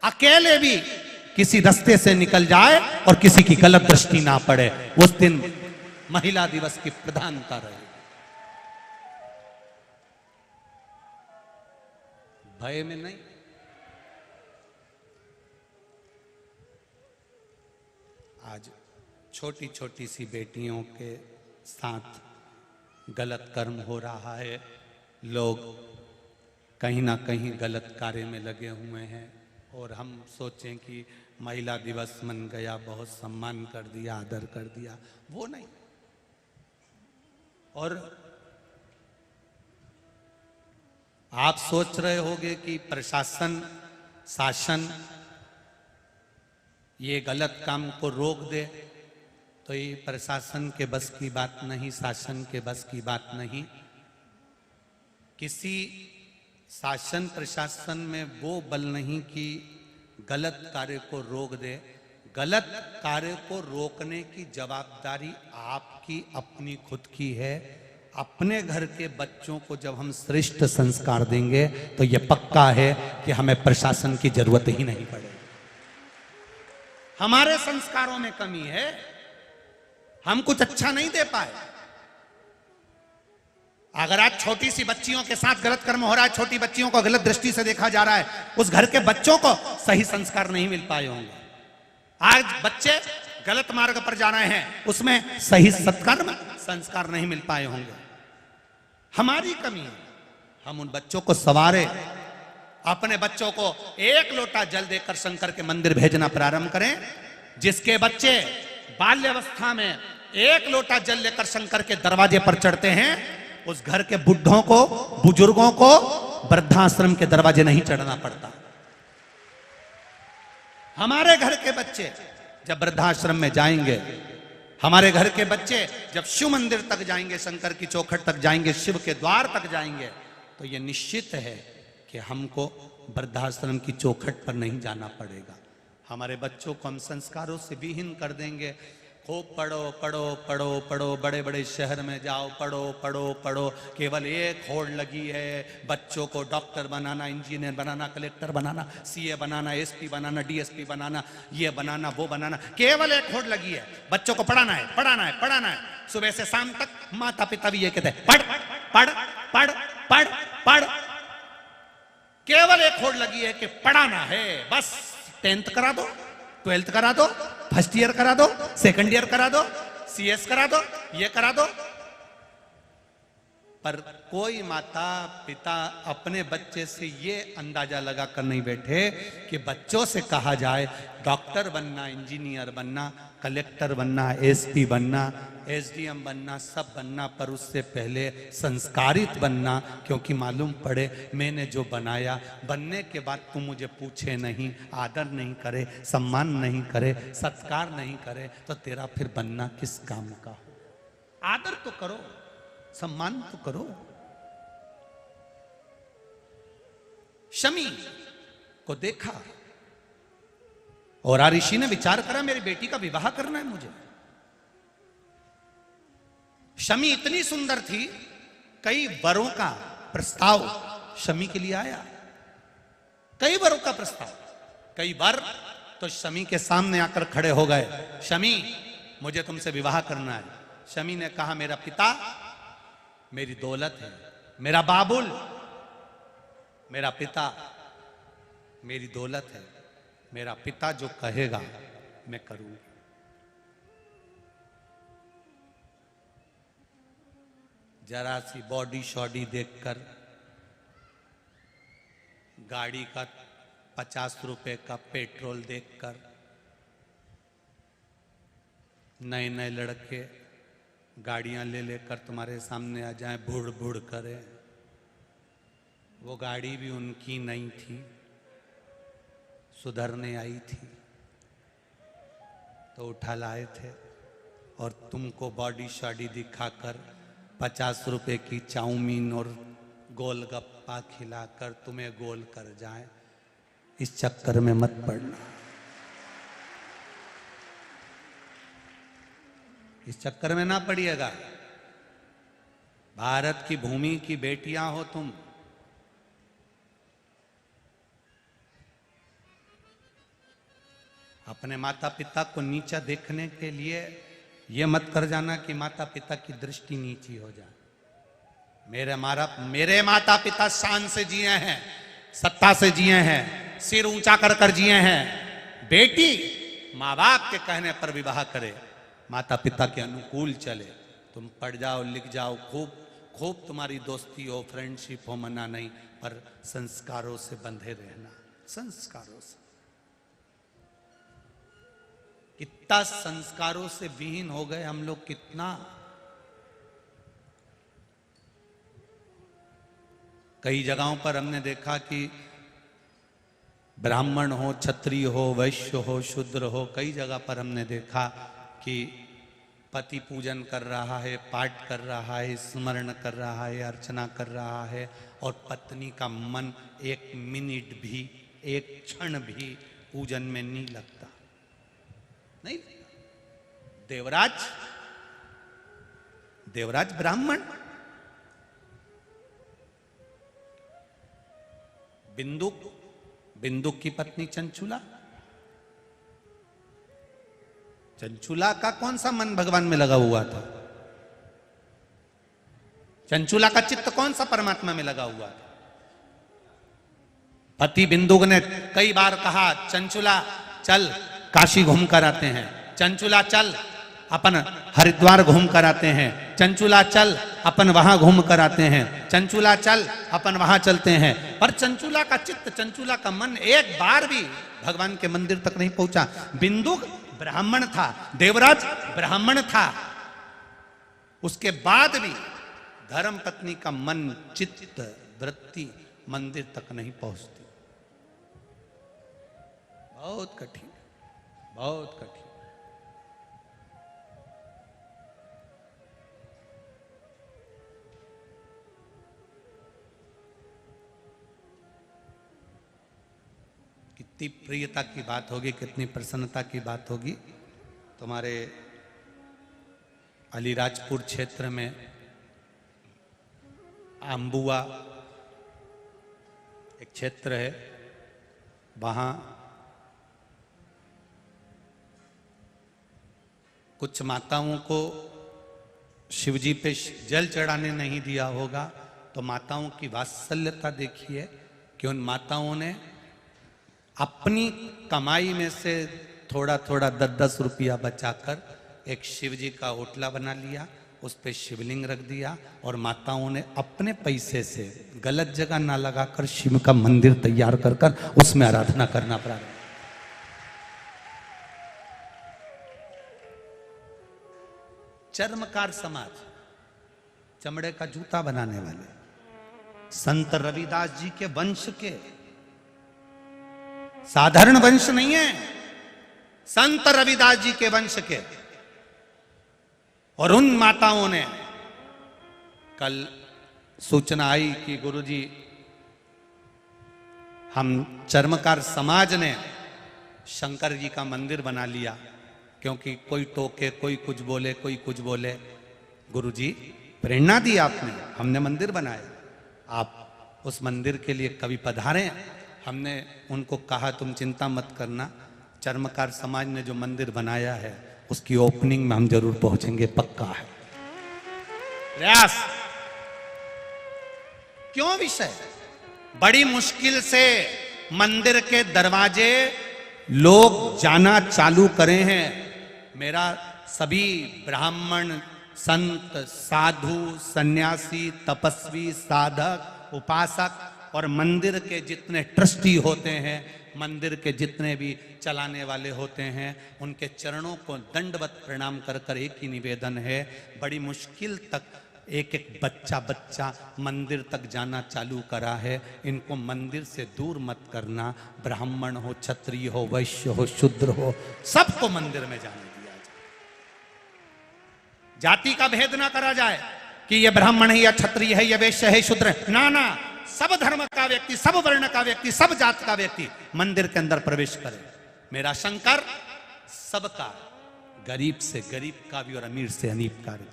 Speaker 1: अकेले भी किसी रास्ते से निकल जाए और किसी की गलत दृष्टि ना पड़े, उस दिन महिला दिवस की प्रधानता रहेगी। भय में नहीं। आज छोटी छोटी सी बेटियों के साथ गलत कर्म हो रहा है, लोग कहीं ना कहीं गलत कार्य में लगे हुए हैं, और हम सोचें कि महिला दिवस मन गया, बहुत सम्मान कर दिया, आदर कर दिया, वो नहीं। और आप सोच रहे होंगे कि प्रशासन, शासन ये गलत काम को रोक दे, तो ये प्रशासन के बस की बात नहीं, शासन के बस की बात नहीं। किसी शासन प्रशासन में वो बल नहीं कि गलत कार्य को रोक दे। गलत कार्य को रोकने की जवाबदारी आपकी अपनी खुद की है। अपने घर के बच्चों को जब हम श्रेष्ठ संस्कार देंगे तो यह पक्का है कि हमें प्रशासन की जरूरत ही नहीं पड़ेगी। हमारे संस्कारों में कमी है, हम कुछ अच्छा नहीं दे पाए। अगर आज छोटी सी बच्चियों के साथ गलत कर्म हो रहा है, छोटी बच्चियों को गलत दृष्टि से देखा जा रहा है, उस घर के बच्चों को सही संस्कार नहीं मिल पाए होंगे। आज बच्चे गलत मार्ग पर जा रहे हैं, उसमें सही सत्कर्म संस्कार नहीं मिल पाए होंगे। हमारी कमी है, हम उन बच्चों को संवारे। अपने बच्चों को एक लोटा जल देकर शंकर के मंदिर भेजना प्रारंभ करें। जिसके बच्चे बाल्यावस्था में एक लोटा जल लेकर शंकर के दरवाजे पर चढ़ते हैं, उस घर के बुढ़ों को, बुजुर्गों को वृद्धाश्रम के दरवाजे नहीं चढ़ना पड़ता। हमारे घर के बच्चे जब वृद्धाश्रम में जाएंगे, हमारे घर के बच्चे जब शिव मंदिर तक जाएंगे, शंकर की चौखट तक जाएंगे, शिव के द्वार तक जाएंगे, तो यह निश्चित है कि हमको वृद्धाश्रम की चौखट पर नहीं जाना पड़ेगा। हमारे बच्चों को हम संस्कारों से विहीन कर देंगे। खूब पढ़ो पढ़ो पढ़ो पढ़ो, बड़े बड़े शहर में जाओ, पढ़ो पढ़ो पढ़ो, केवल एक होड़ लगी है बच्चों को डॉक्टर बनाना, इंजीनियर बनाना, कलेक्टर बनाना, सीए बनाना, एसपी बनाना, डीएसपी बनाना, ये बनाना, वो बनाना, केवल एक होड़ लगी है। बच्चों को पढ़ाना है, पढ़ाना है, पढ़ाना है। सुबह से शाम तक माता पिता भी ये कहते हैं पढ़ पढ़ पढ़ पढ़ पढ़। केवल एक होड़ लगी है कि पढ़ाना है। बस 10th करा दो, 12th करा दो, फर्स्ट ईयर करा दो, सेकंड ईयर करा दो, सीएस करा दो, ये करा दो। पर कोई माता पिता अपने बच्चे से ये अंदाजा लगा कर नहीं बैठे कि बच्चों से कहा जाए डॉक्टर बनना, इंजीनियर बनना, कलेक्टर बनना, एसपी बनना, एसडीएम बनना, सब बनना, पर उससे पहले संस्कारित बनना। क्योंकि मालूम पड़े मैंने जो बनाया, बनने के बाद तुम मुझे पूछे नहीं, आदर नहीं करे, सम्मान नहीं करे, सत्कार नहीं करे, तो तेरा फिर बनना किस काम का हो। आदर तो करो, सम्मान तो करो। शमी को देखा और ऋषि ने विचार करा मेरी बेटी का विवाह करना है मुझे। शमी इतनी सुंदर थी, कई वरों का प्रस्ताव शमी के लिए आया। कई वरों का प्रस्ताव, कई वर तो शमी के सामने आकर खड़े हो गए। शमी, मुझे तुमसे विवाह करना है। शमी ने कहा मेरा पिता मेरी दौलत है, मेरा बाबुल मेरा पिता मेरी दौलत है, मेरा पिता जो कहेगा मैं करूंगी। जरा सी बॉडी शॉडी देखकर, गाड़ी का 50 रुपए का पेट्रोल देखकर, नए नए लड़के गाड़ियां ले लेकर तुम्हारे सामने आ जाएं, भुड़ भुड़ करें। वो गाड़ी भी उनकी नहीं थी, सुधरने आई थी, तो उठा लाए थे और तुमको बॉडी शॉडी दिखाकर 50 रुपए की चाउमीन और गोलगप्पा खिलाकर तुम्हें गोल कर जाए। इस चक्कर में मत पड़ना, इस चक्कर में ना पड़िएगा। भारत की भूमि की बेटियां हो तुम, अपने माता पिता को नीचा देखने के लिए ये मत कर जाना कि माता पिता की दृष्टि नीची हो जाए। मेरे माता पिता शान से जिए हैं, सत्ता से जिए हैं, सिर ऊंचा कर कर जिए हैं। बेटी माँ बाप के कहने पर विवाह करे, माता पिता के अनुकूल चले। तुम पढ़ जाओ, लिख जाओ, खूब खूब तुम्हारी दोस्ती हो, फ्रेंडशिप हो, मना नहीं, पर संस्कारों से बंधे रहना। संस्कारों से कितना संस्कारों से विहीन हो गए हम लोग, कितना। कई जगहों पर हमने देखा कि ब्राह्मण हो, क्षत्रिय हो, वैश्य हो, शूद्र हो, कई जगह पर हमने देखा कि पति पूजन कर रहा है, पाठ कर रहा है, स्मरण कर रहा है, अर्चना कर रहा है, और पत्नी का मन एक मिनट भी, एक क्षण भी पूजन में नहीं लगता। नहीं। देवराज, देवराज ब्राह्मण, बिंदुक, बिंदुक की पत्नी चंचुला, चंचुला का कौन सा मन भगवान में लगा हुआ था? चंचुला का चित्त कौन सा परमात्मा में लगा हुआ था? पति बिंदुक ने कई बार कहा, चंचुला चल काशी घूम कर आते हैं, चंचुला चल अपन हरिद्वार घूम कर आते हैं, चंचुला चल अपन वहां घूम कर आते हैं, चंचुला चल अपन वहां चलते हैं। पर चंचुला का चित्त, चंचुला का मन एक बार भी भगवान के मंदिर तक नहीं पहुंचा। बिंदुक ब्राह्मण था, देवराज ब्राह्मण था, उसके बाद भी धर्म पत्नी का मन, चित्त, वृत्ति मंदिर तक नहीं पहुंचती। बहुत कठिन, बहुत कठिन। कितनी प्रियता की बात होगी, कितनी प्रसन्नता की बात होगी। तुम्हारे अलीराजपुर क्षेत्र में आंबुआ एक क्षेत्र है, वहां कुछ माताओं को शिवजी पे जल चढ़ाने नहीं दिया होगा, तो माताओं की वात्सल्यता देखिए कि उन माताओं ने अपनी कमाई में से थोड़ा थोड़ा 10-10 रुपया बचाकर एक शिवजी का ओटला बना लिया, उस पे शिवलिंग रख दिया और माताओं ने अपने पैसे से गलत जगह ना लगाकर शिव का मंदिर तैयार कर कर उसमें आराधना करना प्रारंभ। चर्मकार समाज, चमड़े का जूता बनाने वाले, संत रविदास जी के वंश के, साधारण वंश नहीं है, संत रविदास जी के वंश के। और उन माताओं ने कल सूचना आई कि गुरुजी हम चर्मकार समाज ने शंकर जी का मंदिर बना लिया, क्योंकि कोई टोके, कोई कुछ बोले, कोई कुछ बोले। गुरुजी प्रेरणा दी आपने, हमने मंदिर बनाया, आप उस मंदिर के लिए कभी पधारें। हमने उनको कहा तुम चिंता मत करना, चर्मकार समाज ने जो मंदिर बनाया है उसकी ओपनिंग में हम जरूर पहुंचेंगे, पक्का है प्रयास। क्यों विषय? बड़ी मुश्किल से मंदिर के दरवाजे लोग जाना चालू करे हैं। मेरा सभी ब्राह्मण, संत, साधु, सन्यासी, तपस्वी, साधक, उपासक और मंदिर के जितने ट्रस्टी होते हैं, मंदिर के जितने भी चलाने वाले होते हैं, उनके चरणों को दंडवत प्रणाम कर कर एक ही निवेदन है, बड़ी मुश्किल तक एक एक बच्चा बच्चा मंदिर तक जाना चालू करा है, इनको मंदिर से दूर मत करना। ब्राह्मण हो, क्षत्रिय हो, वैश्य हो, शूद्र हो, सबको मंदिर में जाने दिया जाए। जाति का भेद ना करा जाए कि ये ब्राह्मण है या क्षत्रिय है या वैश्य है, शूद्र है, ना ना, सब धर्म का व्यक्ति, सब वर्ण का व्यक्ति, सब जात का व्यक्ति मंदिर के अंदर प्रवेश करे। मेरा शंकर सबका, गरीब से गरीब का भी और अमीर से अमीर का भी।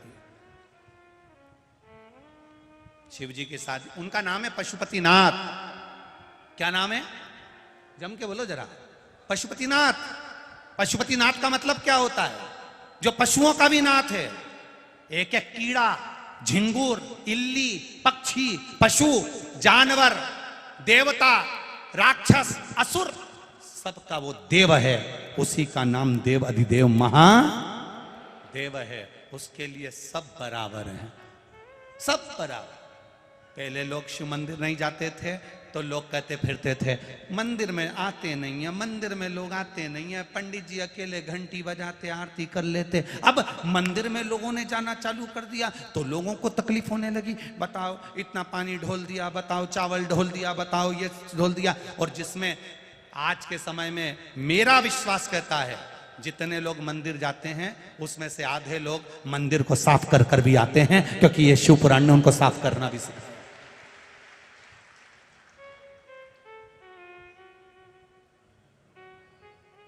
Speaker 1: शिव जी के साथ उनका नाम है पशुपतिनाथ। क्या नाम है? जम के बोलो जरा। पशुपतिनाथ। पशुपतिनाथ का मतलब क्या होता है? जो पशुओं का भी नाथ है। एक एक कीड़ा, झिंगुर, इल्ली, पक्षी, पशु, जानवर, देवता, राक्षस, असुर, सबका वो देव है। उसी का नाम देव अधिदेव महादेव है। उसके लिए सब बराबर हैं, सब बराबर। पहले लोग शिव मंदिर नहीं जाते थे तो लोग कहते फिरते थे मंदिर में आते नहीं है, मंदिर में लोग आते नहीं है, पंडित जी अकेले घंटी बजाते आरती कर लेते। अब मंदिर में लोगों ने जाना चालू कर दिया तो लोगों को तकलीफ होने लगी। बताओ इतना पानी ढोल दिया, बताओ चावल ढोल दिया, बताओ ये ढोल दिया। और जिसमें आज के समय में मेरा विश्वास कहता है जितने लोग मंदिर जाते हैं उसमें से आधे लोग मंदिर को साफ कर कर भी आते हैं, क्योंकि ये शिव पुराण ने उनको साफ करना भी सिखाया।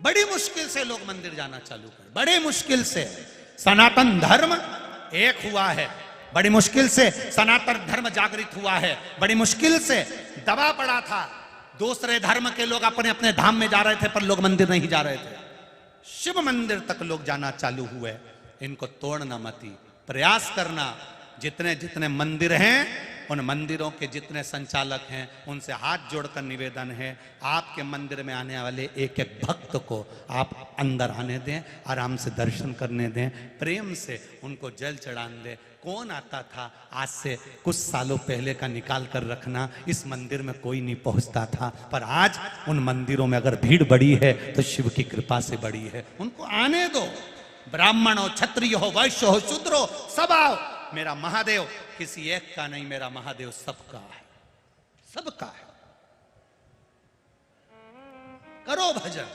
Speaker 1: बड़ी मुश्किल से के लोग मंदिर जाना चालू कर, बड़े मुश्किल से सनातन धर्म एक हुआ है, बड़ी मुश्किल से सनातन धर्म जागृत हुआ है, बड़ी मुश्किल से दबा पड़ा था। दूसरे धर्म के लोग अपने अपने धाम में जा रहे थे पर लोग मंदिर नहीं जा रहे थे। शिव मंदिर तक लोग जाना चालू हुए। इनको तोड़ना मती, प्रयास करना। जितने जितने मंदिर हैं, उन मंदिरों के जितने संचालक हैं, उनसे हाथ जोड़कर निवेदन है, आपके मंदिर में आने वाले एक एक भक्त को आप अंदर आने दें, आराम से दर्शन करने दें, प्रेम से उनको जल चढ़ाने दें। कौन आता था आज से कुछ सालों पहले का निकाल कर रखना, इस मंदिर में कोई नहीं पहुंचता था, पर आज उन मंदिरों में अगर भीड़ बड़ी है तो शिव की कृपा से बड़ी है। उनको आने दो, ब्राह्मण हो, क्षत्रिय हो, वैश्य हो, शूद्र हो, सब आओ। मेरा महादेव किसी एक का नहीं, मेरा महादेव सबका है, सबका है। करो भजन।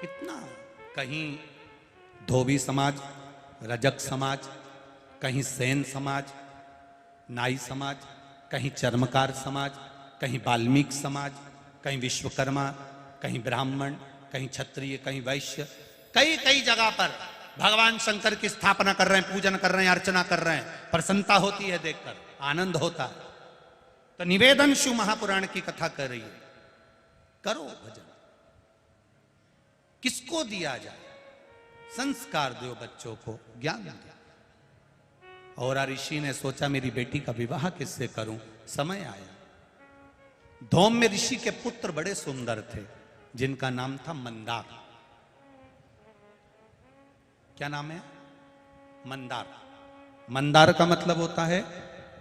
Speaker 1: कितना कहीं धोबी समाज, रजक समाज, कहीं सेन समाज, नाई समाज, कहीं चर्मकार समाज, कहीं वाल्मीकि समाज, कहीं विश्वकर्मा, कहीं ब्राह्मण, कहीं क्षत्रिय, कहीं वैश्य, कई कई जगह पर भगवान शंकर की स्थापना कर रहे हैं, पूजन कर रहे हैं, अर्चना कर रहे हैं। प्रसन्नता होती है देखकर, आनंद होता है। तो निवेदन शिव महापुराण की कथा कर रही है, करो भजन। किसको दिया जाए? संस्कार दो बच्चों को, ज्ञान दो। और ऋषि ने सोचा मेरी बेटी का विवाह किससे करूं? समय आया। धौम्य ऋषि के पुत्र बड़े सुंदर थे, जिनका नाम था मंदार। क्या नाम है? मंदार। मंदार का मतलब होता है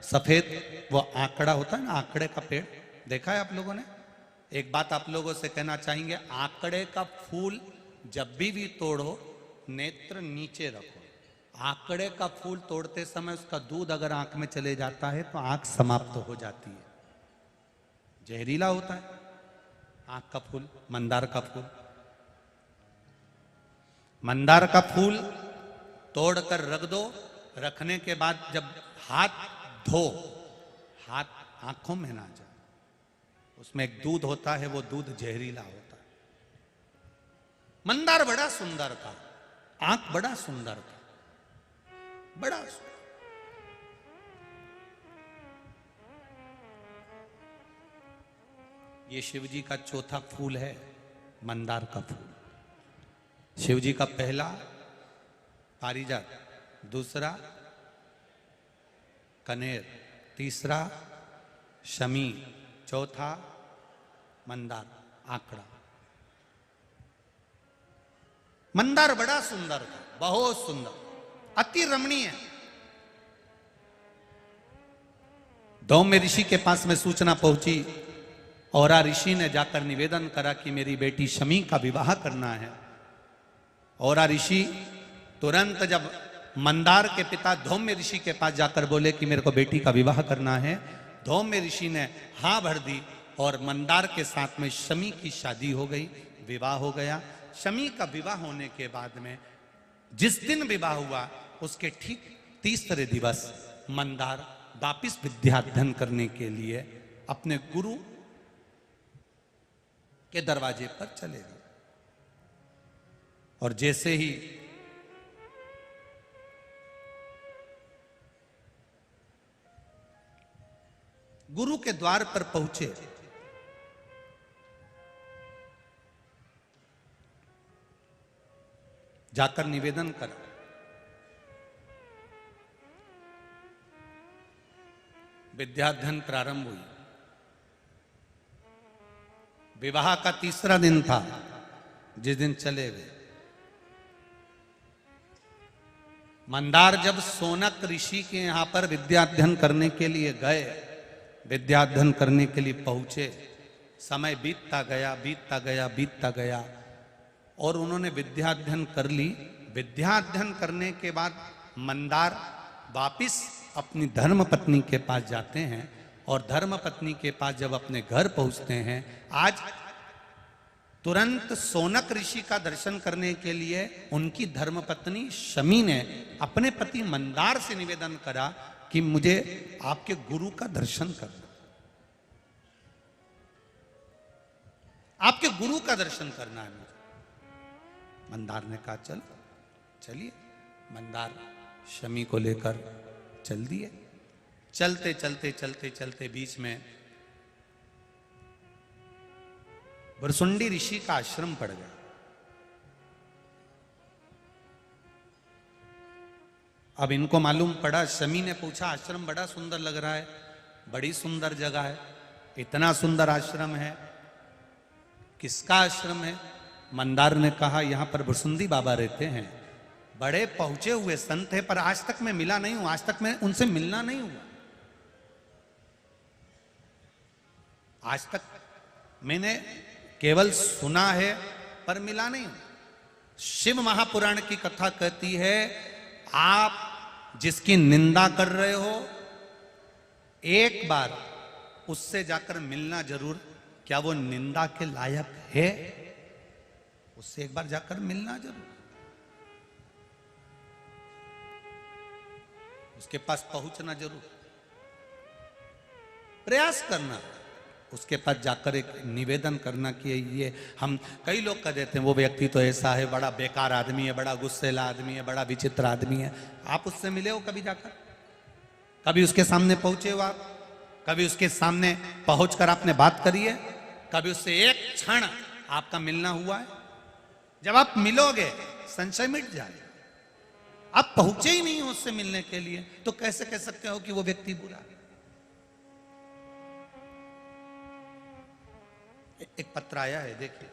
Speaker 1: सफेद, वो आंकड़ा होता है ना, आंकड़े का पेड़ देखा है आप लोगों ने? एक बात आप लोगों से कहना चाहेंगे, आंकड़े का फूल जब भी तोड़ो, नेत्र नीचे रखो। आंकड़े का फूल तोड़ते समय उसका दूध अगर आंख में चले जाता है तो आंख समाप्त हो जाती है, जहरीला होता है आंख का फूल, मंदार का फूल। मंदार का फूल तोड़कर रख दो, रखने के बाद जब हाथ धो, हाथ आंखों में ना जाए, उसमें एक दूध होता है, वो दूध जहरीला होता है। मंदार बड़ा सुंदर था, आंख बड़ा सुंदर था, बड़ा सुंदर। ये शिव जी का चौथा फूल है, मंदार का फूल। शिव जी का पहला पारिजात, दूसरा कनेर, तीसरा शमी, चौथा मंदार, आंकड़ा। मंदार बड़ा सुंदर था, बहुत सुंदर, अति रमणीय। धौम्य ऋषि के पास में सूचना पहुंची और ऋषि ने जाकर निवेदन करा कि मेरी बेटी शमी का विवाह करना है। और ऋषि तुरंत जब मंदार के पिता धौम्य ऋषि के पास जाकर बोले कि मेरे को बेटी का विवाह करना है, धौम्य ऋषि ने हाँ भर दी और मंदार के साथ में शमी की शादी हो गई, विवाह हो गया। शमी का विवाह होने के बाद में जिस दिन विवाह हुआ उसके ठीक तीसरे दिवस मंदार वापिस विद्याध्ययन करने के लिए अपने गुरु के दरवाजे पर चले गए। और जैसे ही गुरु के द्वार पर पहुंचे, जाकर निवेदन करा। विद्याध्ययन प्रारंभ हुई। विवाह का तीसरा दिन था, जिस दिन चले गए। मंदार जब सोनक ऋषि के यहां पर विद्याध्ययन करने के लिए गए, विद्याध्ययन करने के लिए पहुंचे, समय बीतता गया, बीतता गया, बीतता गया और उन्होंने विद्याध्ययन कर ली। विद्याध्ययन करने के बाद मंदार वापिस अपनी धर्मपत्नी के पास जाते हैं और धर्मपत्नी के पास जब अपने घर पहुंचते हैं, आज तुरंत सोनक ऋषि का दर्शन करने के लिए उनकी धर्मपत्नी शमी ने अपने पति मंदार से निवेदन करा कि मुझे आपके गुरु का दर्शन करना, आपके गुरु का दर्शन करना है मुझे। मंदार ने कहा चल चलिए। मंदार शमी को लेकर चल दिए। चलते चलते चलते चलते बीच में भुरसुंडी ऋषि का आश्रम पड़ गया। अब इनको मालूम पड़ा, शमी ने पूछा आश्रम बड़ा सुंदर लग रहा है, बड़ी सुंदर जगह है, इतना सुंदर आश्रम है, किसका आश्रम है? मंदार ने कहा यहां पर भुरसुंडी बाबा रहते हैं, बड़े पहुंचे हुए संत है, पर आज तक मैं मिला नहीं हूं, आज तक मैं उनसे मिलना नहीं हुआ, आज तक मैंने केवल सुना है पर मिला नहीं हूं। शिव महापुराण की कथा कहती है आप जिसकी निंदा कर रहे हो एक बार उससे जाकर मिलना जरूर। क्या वो निंदा के लायक है? उससे एक बार जाकर मिलना जरूर, उसके पास पहुंचना जरूर, प्रयास करना, उसके पास जाकर एक निवेदन करना कि ये हम, कई लोग कह देते हैं वो व्यक्ति तो ऐसा है, बड़ा बेकार आदमी है, बड़ा गुस्सेला आदमी है, बड़ा विचित्र आदमी है। आप उससे मिले हो कभी जाकर? कभी उसके सामने पहुंचे हो आप? कभी उसके सामने पहुंचकर आपने बात करी है? कभी उससे एक क्षण आपका मिलना हुआ है? जब आप मिलोगे संशय मिट जाए। आप पहुंचे ही नहीं हो उससे मिलने के लिए तो कैसे कह सकते हो कि वो व्यक्ति बुरा है? एक पत्र आया है, देखिए।